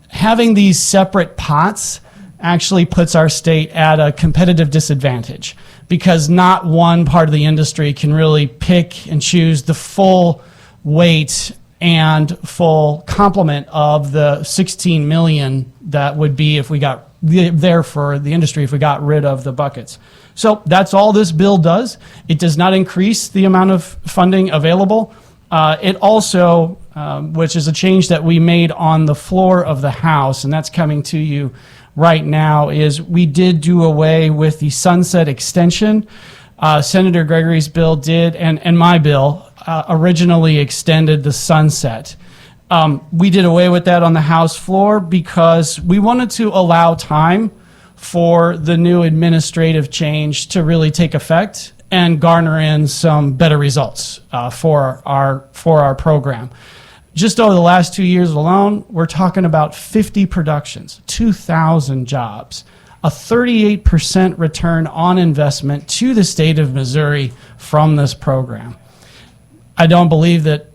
Having these separate pots actually puts our state at a competitive disadvantage, because not one part of the industry can really pick and choose the full weight and full complement of the 16 million that would be if we got there for the industry if we got rid of the buckets. So that's all this bill does. It does not increase the amount of funding available. It also, which is a change that we made on the floor of the House, and that's coming to you right now, is we did do away with the sunset extension. Senator Gregory's bill did, and my bill originally extended the sunset. We did away with that on the House floor because we wanted to allow time for the new administrative change to really take effect and garner in some better results for our program. Just over the last 2 years alone, we're talking about 50 productions, 2,000 jobs, a 38% return on investment to the state of Missouri from this program. I don't believe that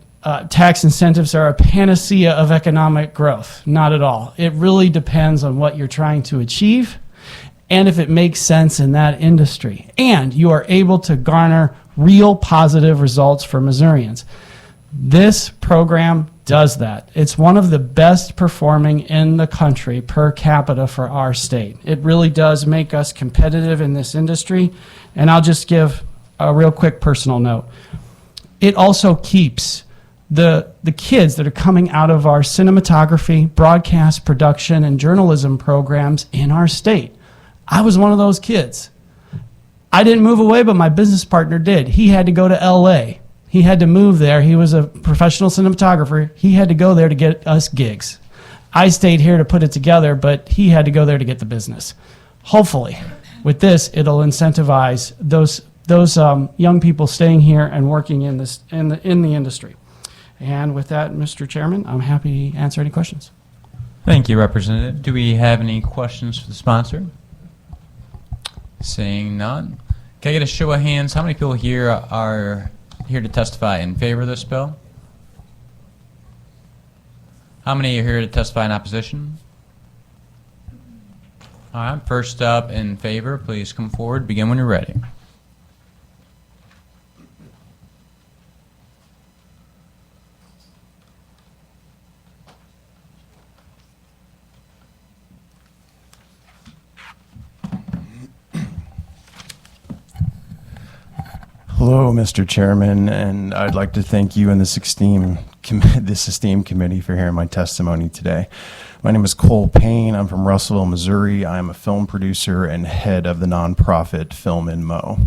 tax incentives are a panacea of economic growth. Not at all. It really depends on what you're trying to achieve and if it makes sense in that industry. And you are able to garner real positive results for Missourians. This program does that. It's one of the best performing in the country per capita for our state. It really does make us competitive in this industry. And I'll just give a real quick personal note. It also keeps the kids that are coming out of our cinematography, broadcast production, and journalism programs in our state. I was one of those kids. I didn't move away, but my business partner did. He had to go to LA. He had to move there. He was a professional cinematographer. He had to go there to get us gigs. I stayed here to put it together, but he had to go there to get the business. Hopefully, with this, it'll incentivize those those young people staying here and working in this in the industry. And with that, Mr. Chairman, I'm happy to answer any questions. Thank you, Representative. Do we have any questions for the sponsor? Seeing none. Can I get a show of hands? How many people here are here to testify in favor of this bill? How many are here to testify in opposition? All right, first up in favor, please come forward. Begin when you're ready. Hello, Mr. Chairman, and I'd like to thank you and this esteemed committee for hearing my testimony today. My name is Cole Payne. I'm from Russellville, Missouri. I'm a film producer and head of the nonprofit Film and Mo.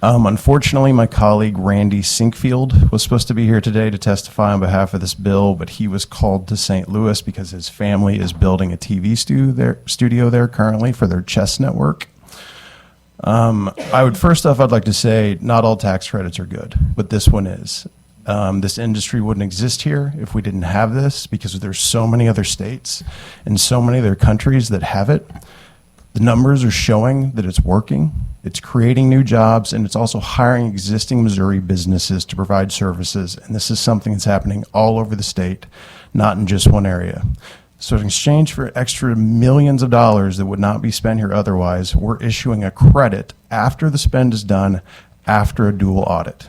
Unfortunately, my colleague Randy Sinkfield was supposed to be here today to testify on behalf of this bill, but he was called to St. Louis because his family is building a TV studio there currently for their chess network. I'd like to say not all tax credits are good, but this one is. This industry wouldn't exist here if we didn't have this, because there's so many other states and so many other countries that have it. The numbers are showing that it's working, it's creating new jobs, and it's also hiring existing Missouri businesses to provide services. And this is something that's happening all over the state, not in just one area. So in exchange for extra millions of dollars that would not be spent here otherwise, we're issuing a credit after the spend is done, after a dual audit.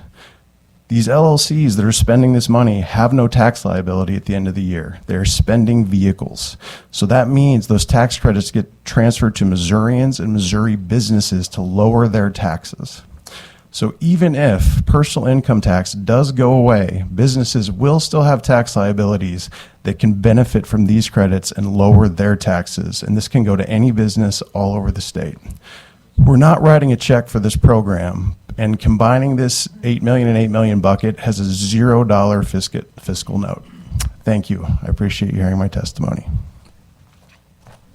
These LLCs that are spending this money have no tax liability at the end of the year. They're spending vehicles. So that means those tax credits get transferred to Missourians and Missouri businesses to lower their taxes. So even if personal income tax does go away, businesses will still have tax liabilities that can benefit from these credits and lower their taxes. And this can go to any business all over the state. We're not writing a check for this program, and combining this $8 million and $8 million bucket has a $0 fiscal note. Thank you. I appreciate you hearing my testimony.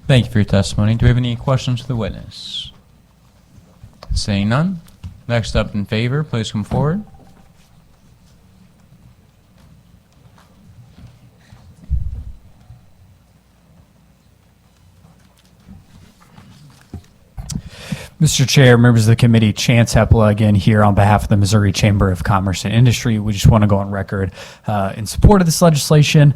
Thank you for your testimony. Do we have any questions for the witness? Seeing none. Next up in favor, please come forward. Mr. Chair, members of the committee, Chance Hepla again here on behalf of the Missouri Chamber of Commerce and Industry. We just want to go on record in support of this legislation.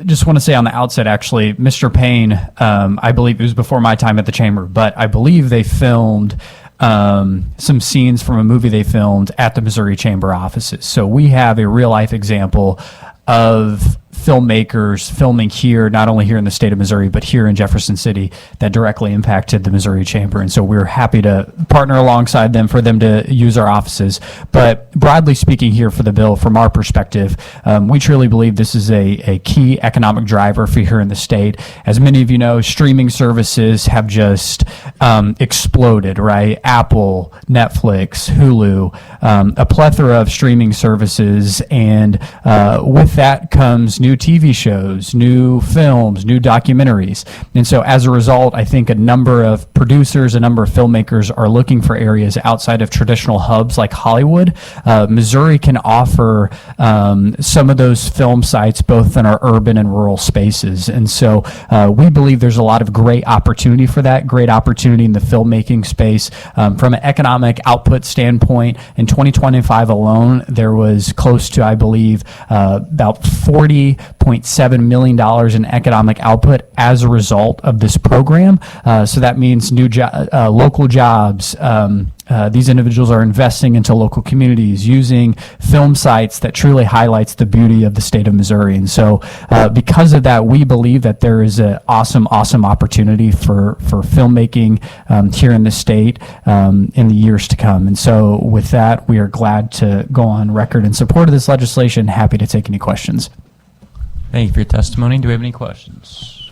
Just want to say on the outset, actually, Mr. Payne, I believe it was before my time at the Chamber, but I believe they filmed some scenes from a movie they filmed at the Missouri Chamber offices. So we have a real-life example of filmmakers filming here, not only here in the state of Missouri, but here in Jefferson City, that directly impacted the Missouri Chamber. And so we're happy to partner alongside them for them to use our offices. But broadly speaking here for the bill, from our perspective, we truly believe this is a key economic driver for here in the state. As many of you know, streaming services have just exploded, right? Apple, Netflix, Hulu, a plethora of streaming services. And with that comes new TV shows, new films, new documentaries. And so as a result, I think a number of producers, a number of filmmakers are looking for areas outside of traditional hubs like Hollywood. Missouri can offer some of those film sites both in our urban and rural spaces. And so we believe there's a lot of great opportunity for that, great opportunity in the filmmaking space. From an economic output standpoint, in 2025 alone, there was close to, I believe, about $40.7 million in economic output as a result of this program. So that means new local jobs. These individuals are investing into local communities, using film sites that truly highlights the beauty of the state of Missouri. And so because of that, we believe that there is an awesome opportunity for filmmaking here in the state in the years to come. And so with that, we are glad to go on record in support of this legislation. Happy to take any questions. Thank you for your testimony. Do we have any questions?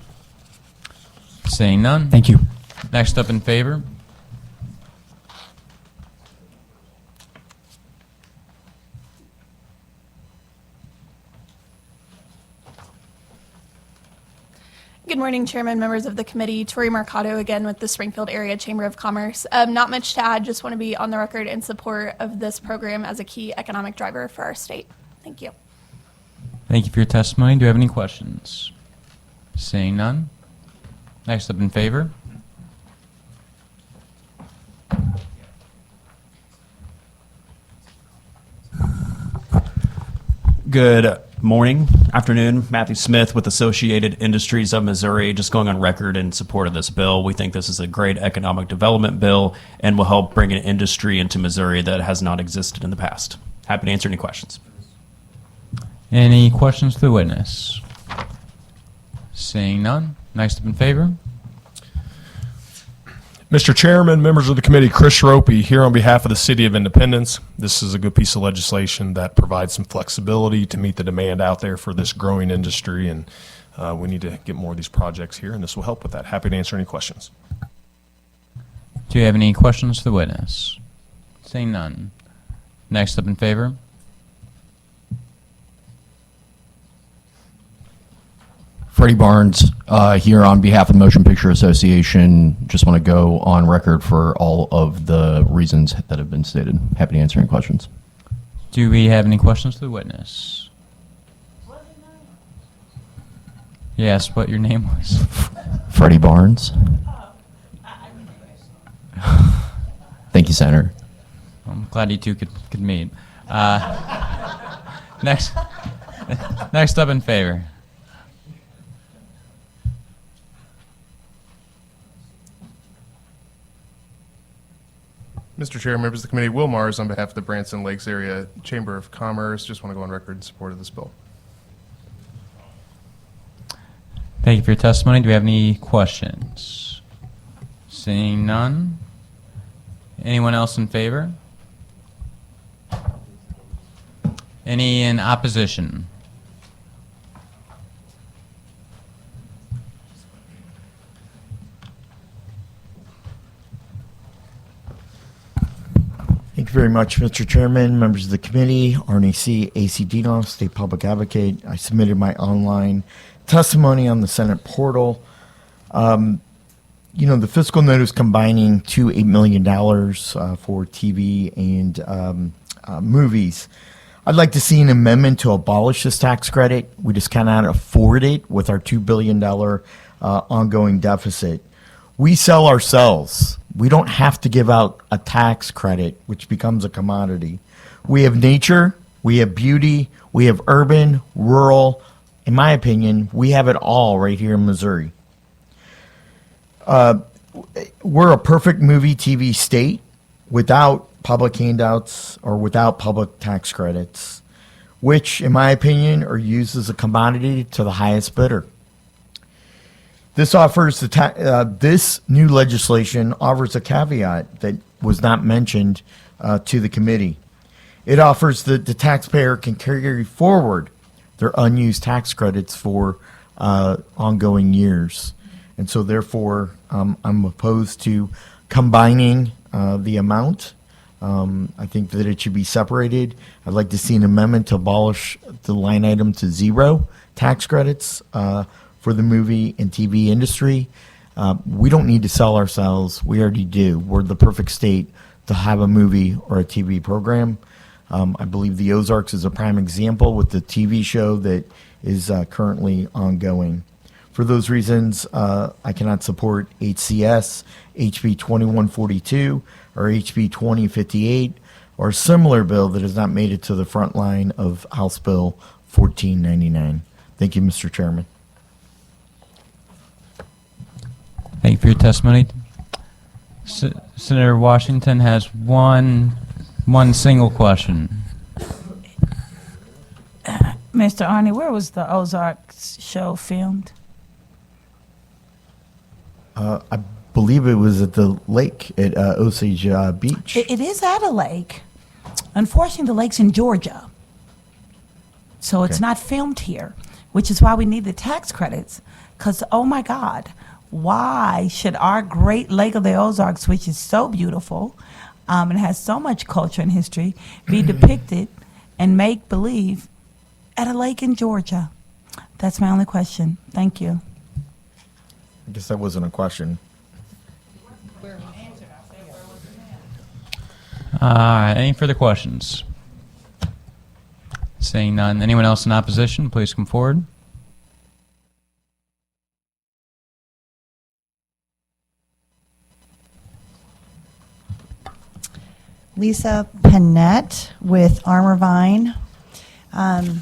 Seeing none. Thank you. Next up in favor. Good morning, Chairman, members of the committee. Tori Mercado again with the Springfield Area Chamber of Commerce. Not much to add, just want to be on the record in support of this program as a key economic driver for our state. Thank you. Thank you for your testimony. Do you have any questions? Seeing none. Next up in favor. Good morning, afternoon. Matthew Smith with Associated Industries of Missouri. Just going on record in support of this bill. We think this is a great economic development bill and will help bring an industry into Missouri that has not existed in the past. Happy to answer any questions. Any questions to the witness? Seeing none. Next up in favor. Mr. Chairman, members of the committee, Chris Ropey here on behalf of the City of Independence. This is a good piece of legislation that provides some flexibility to meet the demand out there for this growing industry, and we need to get more of these projects here, and this will help with that. Happy to answer any questions. Do you have any questions to the witness? Seeing none. Next up in favor. Freddie Barnes here on behalf of the Motion Picture Association. Just want to go on record for all of the reasons that have been stated. Happy to answer any questions. Do we have any questions to the witness? Yes, what your name was? Freddie Barnes. Thank you, Senator. I'm glad you two could meet. Next up in favor. Mr. Chair, members of the committee, Will Mars on behalf of the Branson Lakes Area Chamber of Commerce. Just want to go on record in support of this bill. Thank you for your testimony. Do we have any questions? Seeing none. Anyone else in favor? Any in opposition? Thank you very much, Mr. Chairman, members of the committee, Arnie C. A.C. Dino, State Public Advocate. I submitted my online testimony on the Senate portal. The fiscal note is combining $8 million for TV and movies. I'd like to see an amendment to abolish this tax credit. We just cannot afford it with our $2 billion ongoing deficit. We sell ourselves. We don't have to give out a tax credit, which becomes a commodity. We have nature, we have beauty, we have urban, rural. In my opinion, we have it all right here in Missouri. We're a perfect movie TV state without public handouts or without public tax credits, which, in my opinion, are used as a commodity to the highest bidder. This offers this new legislation offers a caveat that was not mentioned to the committee. It offers that the taxpayer can carry forward their unused tax credits for ongoing years, and so therefore I'm opposed to combining the amount. I think that it should be separated. I'd like to see an amendment to abolish the line item to zero tax credits for the movie and TV industry. We don't need to sell ourselves. We already do. We're the perfect state to have a movie or a TV program. I believe the Ozarks is a prime example with the TV show that is currently ongoing. For those reasons, I cannot support HCS HB2142 or HB2058 or a similar bill that has not made it to the front line of House Bill 1499. Thank you, Mr. Chairman. Thank you for your testimony. Senator Washington has one single question. Mr. Arnie, where was the Ozarks show filmed? I believe it was at the lake at Osage Beach. It is at a lake. Unfortunately, the lake's in Georgia. So it's Okay. not filmed here, which is why we need the tax credits. Because, oh my God, why should our great Lake of the Ozarks, which is so beautiful and has so much culture and history, be depicted and make believe at a lake in Georgia? That's my only question. Thank you. I guess that wasn't a question. All right, any further questions? Seeing none, anyone else in opposition, please come forward. Lisa Panette with Armorvine. I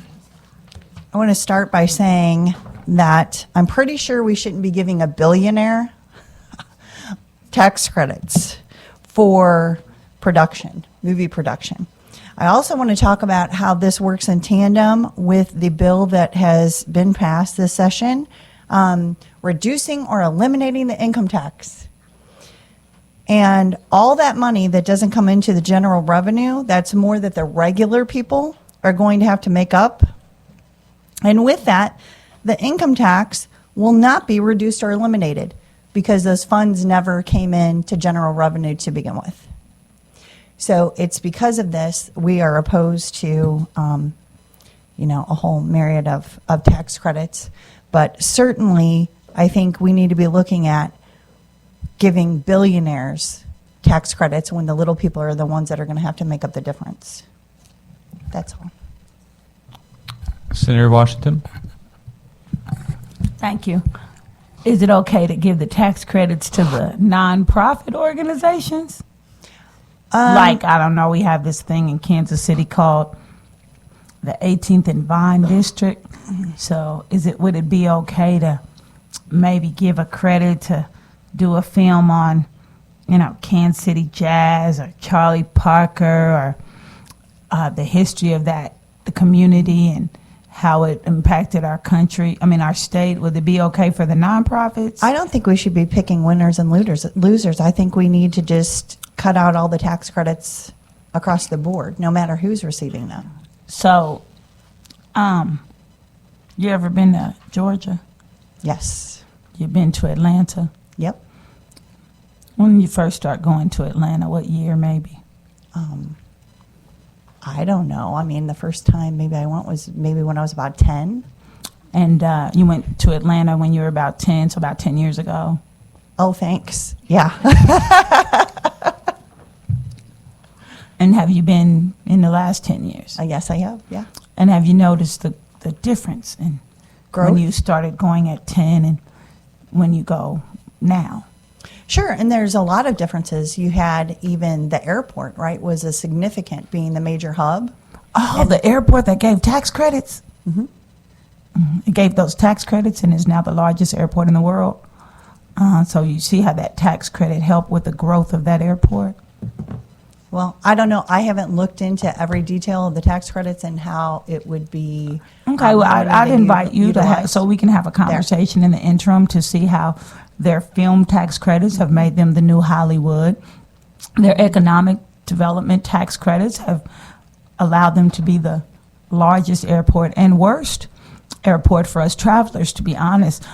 want to start by saying that I'm pretty sure we shouldn't be giving a billionaire tax credits for production, movie production. I also want to talk about how this works in tandem with the bill that has been passed this session, reducing or eliminating the income tax. And all that money that doesn't come into the general revenue, that's more that the regular people are going to have to make up. And with that, the income tax will not be reduced or eliminated because those funds never came into general revenue to begin with. So it's because of this we are opposed to, a whole myriad of tax credits. But certainly, I think we need to be looking at giving billionaires tax credits when the little people are the ones that are going to have to make up the difference. That's all. Senator Washington. Thank you. Is it okay to give the tax credits to the nonprofit organizations? Like, I don't know, we have this thing in Kansas City called the 18th and Vine District. So would it be okay to maybe give a credit to do a film on, Kansas City jazz or Charlie Parker or the history of the community and how it impacted our country, our state? Would it be okay for the nonprofits? I don't think we should be picking winners and losers. I think we need to just cut out all the tax credits across the board, no matter who's receiving them. So, you ever been to Georgia? Yes. You've been to Atlanta? Yep. When did you first start going to Atlanta? What year, maybe? I don't know. The first time maybe I went was maybe when I was about 10. And you went to Atlanta when you were about 10, so about 10 years ago. Oh, thanks. Yeah. And have you been in the last 10 years? Yes, I have, yeah. And have you noticed the difference in growth? When you started going at 10 and when you go now? Sure, and there's a lot of differences. You had even the airport, right, was a significant, being the major hub. Oh, the airport that gave tax credits? Mm-hmm. It gave those tax credits and is now the largest airport in the world. So you see how that tax credit helped with the growth of that airport? Well, I don't know. I haven't looked into every detail of the tax credits and how it would be. Okay, well, I'd invite you to have, so we can have a conversation in the interim to see how their film tax credits have made them the new Hollywood. Their economic development tax credits have allowed them to be the largest airport and worst airport for us travelers, to be honest,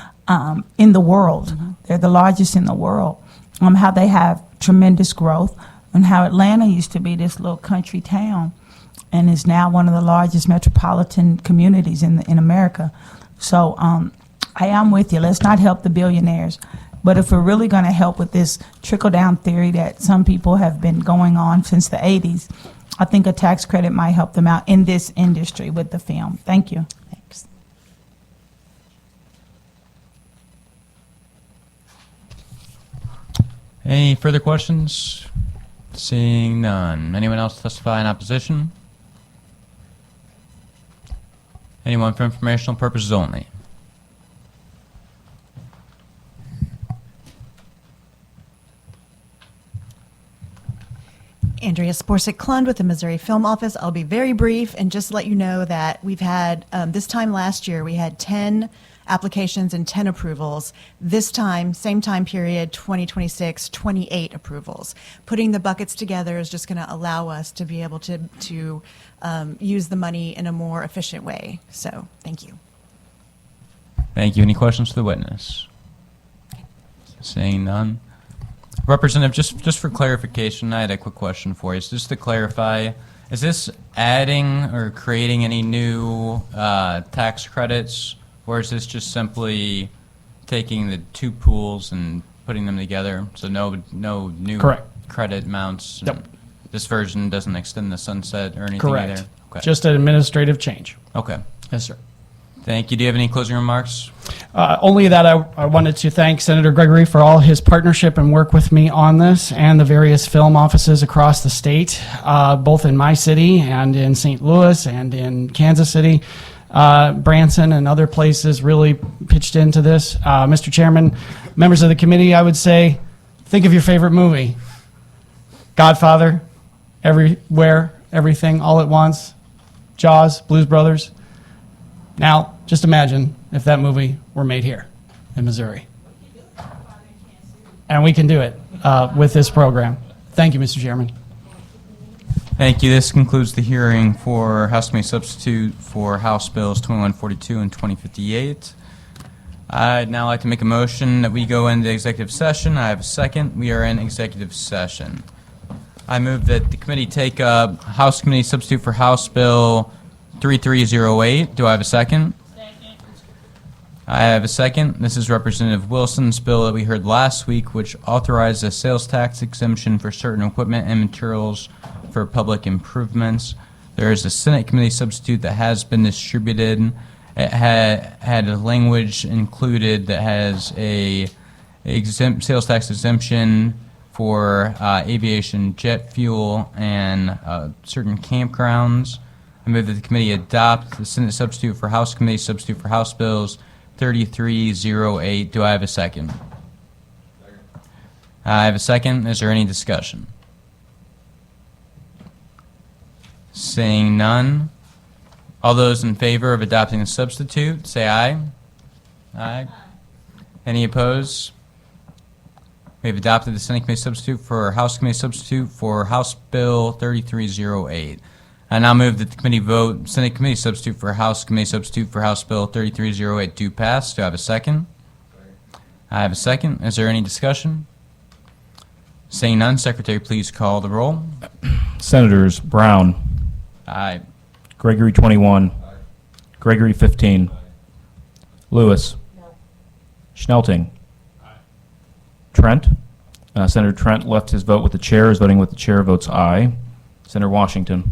in the world. Mm-hmm. They're the largest in the world. How they have tremendous growth, and how Atlanta used to be this little country town and is now one of the largest metropolitan communities in America. So I am with you. Let's not help the billionaires. But if we're really going to help with this trickle-down theory that some people have been going on since the 80s, I think a tax credit might help them out in this industry with the film. Thank you. Thanks. Any further questions? Seeing none. Anyone else testify in opposition? Anyone for informational purposes only? Andrea Sporsik-Klund with the Missouri Film Office. I'll be very brief and just let you know that we've had, this time last year, we had 10 applications and 10 approvals. This time, same time period, 2026, 28 approvals. Putting the buckets together is just going to allow us to be able to use the money in a more efficient way. So, thank you. Thank you. Any questions for the witness? Seeing none. Representative, just for clarification, I had a quick question for you. So just to clarify, is this adding or creating any new tax credits, or is this just simply taking the two pools and putting them together, so no new Correct. credit amounts. Yep. This version doesn't extend the sunset or anything Correct. either? Okay. Just an administrative change. Okay. Yes, sir. Thank you. Do you have any closing remarks? Only that I wanted to thank Senator Gregory for all his partnership and work with me on this, and the various film offices across the state, both in my city and in St. Louis and in Kansas City. Branson and other places really pitched into this. Mr. Chairman, members of the committee, I would say, think of your favorite movie. Godfather, Everywhere, Everything, All at Once, Jaws, Blues Brothers. Now, just imagine if that movie were made here in Missouri. And we can do it with this program. Thank you, Mr. Chairman. Thank you. This concludes the hearing for House Committee Substitute for House Bills 2142 and 2058. I'd now like to make a motion that we go into executive session. I have a second. We are in executive session. I move that the committee take up House Committee Substitute for House Bill 3308. Do I have a second? Second. I have a second. This is Representative Wilson's bill that we heard last week, which authorized a sales tax exemption for certain equipment and materials for public improvements. There is a Senate Committee Substitute that has been distributed. It had a language included that has a sales tax exemption for aviation jet fuel and certain campgrounds. I move that the committee adopt the Senate Substitute for House Committee Substitute for House Bills 3308. Do I have a second? I have a second. Is there any discussion? Seeing none. All those in favor of adopting the substitute, say aye. Aye. Any opposed? We have adopted the Senate Committee Substitute for House Committee Substitute for House Bill 3308. I now move that the committee vote Senate Committee Substitute for House Committee Substitute for House Bill 3308 do pass. Do I have a second? I have a second. Is there any discussion? Seeing none, Secretary, please call the roll. Senators Brown. Aye. Gregory 21. Gregory 15. Lewis. Schnelting. Trent. Senator Trent left his vote with the chair, is voting with the chair, votes aye. Senator Washington.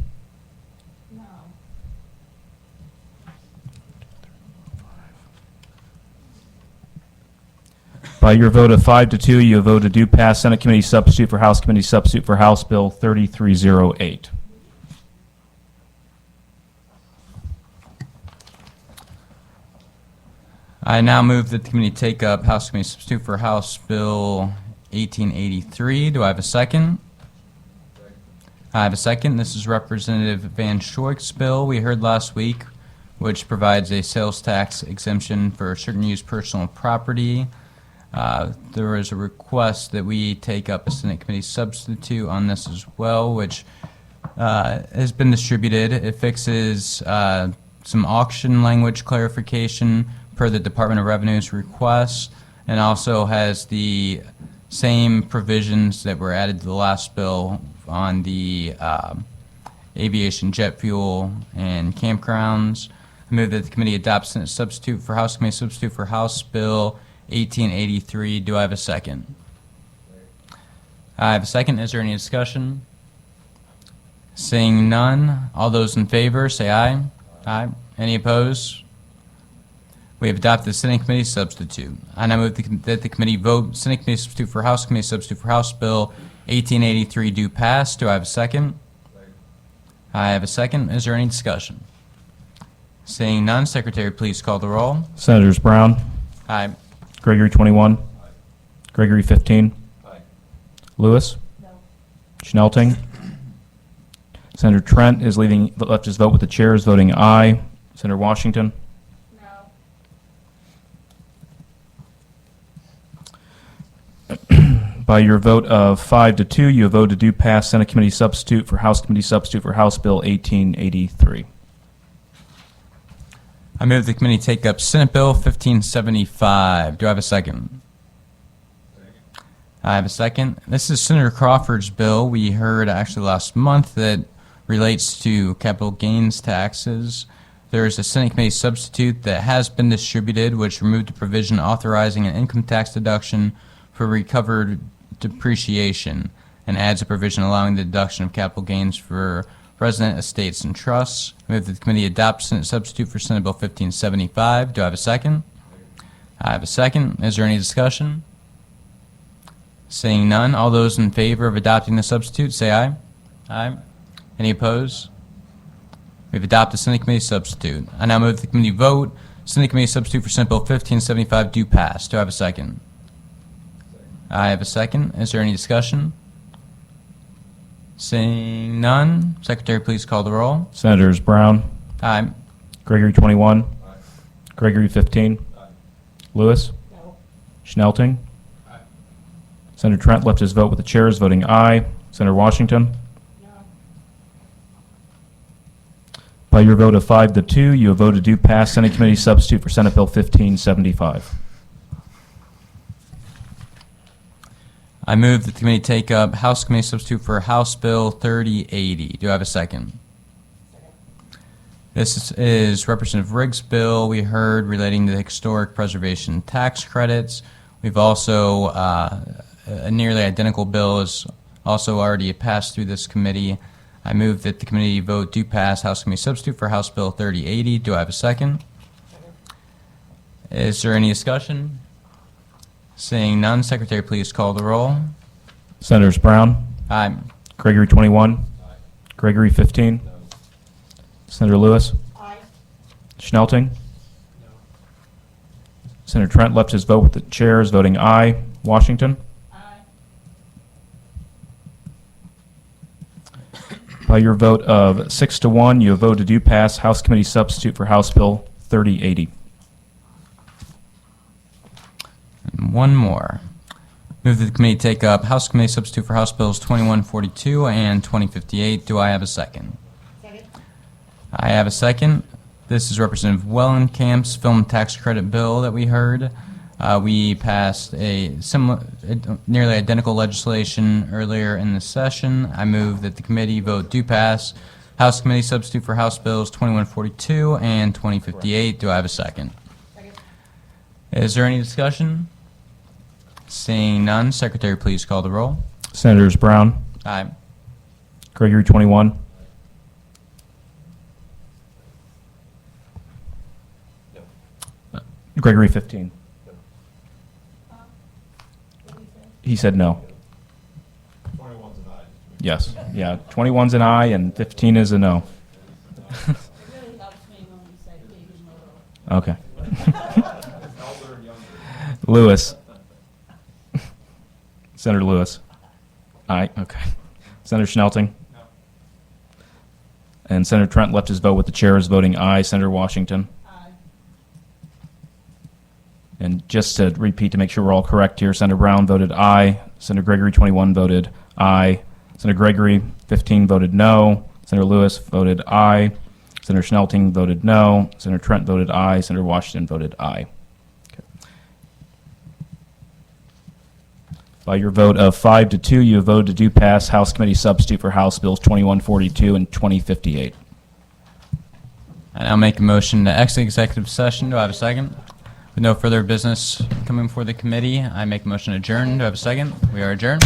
By your vote of 5-2, you have voted to pass Senate Committee Substitute for House Committee Substitute for House Bill 3308. I now move that the committee take up House Committee Substitute for House Bill 1883. Do I have a second? I have a second. This is Representative Van Schoiack's bill we heard last week, which provides a sales tax exemption for certain used personal property. There is a request that we take up a Senate Committee Substitute on this as well, which has been distributed. It fixes some auction language clarification per the Department of Revenue's request, and also has the same provisions that were added to the last bill on the aviation jet fuel and campgrounds. I move that the committee adopt Senate Substitute for House Committee Substitute for House Bill 1883. Do I have a second? I have a second. Is there any discussion? Seeing none, all those in favor say aye. Aye. Any opposed? We have adopted the Senate Committee Substitute. I now move that the committee vote Senate Committee Substitute for House Committee Substitute for House Bill 1883 do pass. Do I have a second? I have a second. Is there any discussion? Seeing none, Secretary, please call the roll. Senators Brown. Aye. Gregory 21. Gregory 15. Lewis. Schnelting. Senator Trent is left his vote with the chair, is voting aye. Senator Washington. By your vote of 5-2, you have voted to pass Senate Committee Substitute for House Committee Substitute for House Bill 1883. I move the committee take up Senate Bill 1575. Do I have a second? I have a second. This is Senator Crawford's bill we heard actually last month that relates to capital gains taxes. There is a Senate Committee substitute that has been distributed, which removed the provision authorizing an income tax deduction for recovered depreciation and adds a provision allowing the deduction of capital gains for resident estates and trusts. Move that the committee adopt Senate substitute for Senate Bill 1575. Do I have a second? I have a second. Is there any discussion? Seeing none, all those in favor of adopting the substitute say aye. Aye. Any opposed? We've adopted Senate Committee substitute. I now move the committee vote Senate Committee substitute for Senate Bill 1575 do pass. Do I have a second? I have a second. Is there any discussion? Seeing none, Secretary, please call the roll. Senators Brown, Aye. Gregory 21, Gregory 15, Lewis, Schnelting. Senator Trent left his vote with the chairs voting aye. Senator Washington. By your vote of 5-2, you have voted to pass Senate Committee substitute for Senate Bill 1575. I move that the committee take up House Committee substitute for House Bill 3080. Do I have a second? This is Representative Riggs' bill we heard relating to the historic preservation tax credits. We've also, a nearly identical bill is also already passed through this committee. I move that the committee vote do pass House Committee substitute for House Bill 3080. Do I have a second? Is there any discussion? Seeing none, Secretary, please call the roll. Senators Brown, Aye. Gregory 21, Gregory 15, Senator Lewis, Schnelting. Senator Trent left his vote with the chairs voting aye. Washington. By your vote of 6-1, you have voted to pass House Committee substitute for House Bill 3080. And one more. Move that the committee take up House Committee substitute for House Bills 2142 and 2058. Do I have a second? Second. I have a second. This is Representative Wellenkamp's film tax credit bill that we heard. We passed a similar, nearly identical legislation earlier in the session. I move that the committee vote do pass House Committee substitute for House Bills 2142 and 2058. Do I have a second? Second. Is there any discussion? Seeing none, Secretary, please call the roll. Senators Brown, Aye. Gregory 21, Gregory 15. He said no. 21's an aye. Yes. Yeah. 21's an aye and 15 is a no. Okay. Lewis. Senator Lewis. Aye. Okay. Senator Schnelting. No. And Senator Trent left his vote with the chairs voting aye. Senator Washington. And just to repeat to make sure we're all correct here, Senator Brown voted aye. Senator Gregory 21 voted aye. Senator Gregory 15 voted no. Senator Lewis voted aye. Senator Schnelting voted no. Senator Trent voted aye. Senator Washington voted aye. Okay. By your vote of 5-2, you have voted to pass House Committee substitute for House Bills 2142 and 2058. And I'll make a motion to exit executive session. Do I have a second? With no further business coming before the committee, I make a motion to adjourn. Do I have a second? We are adjourned.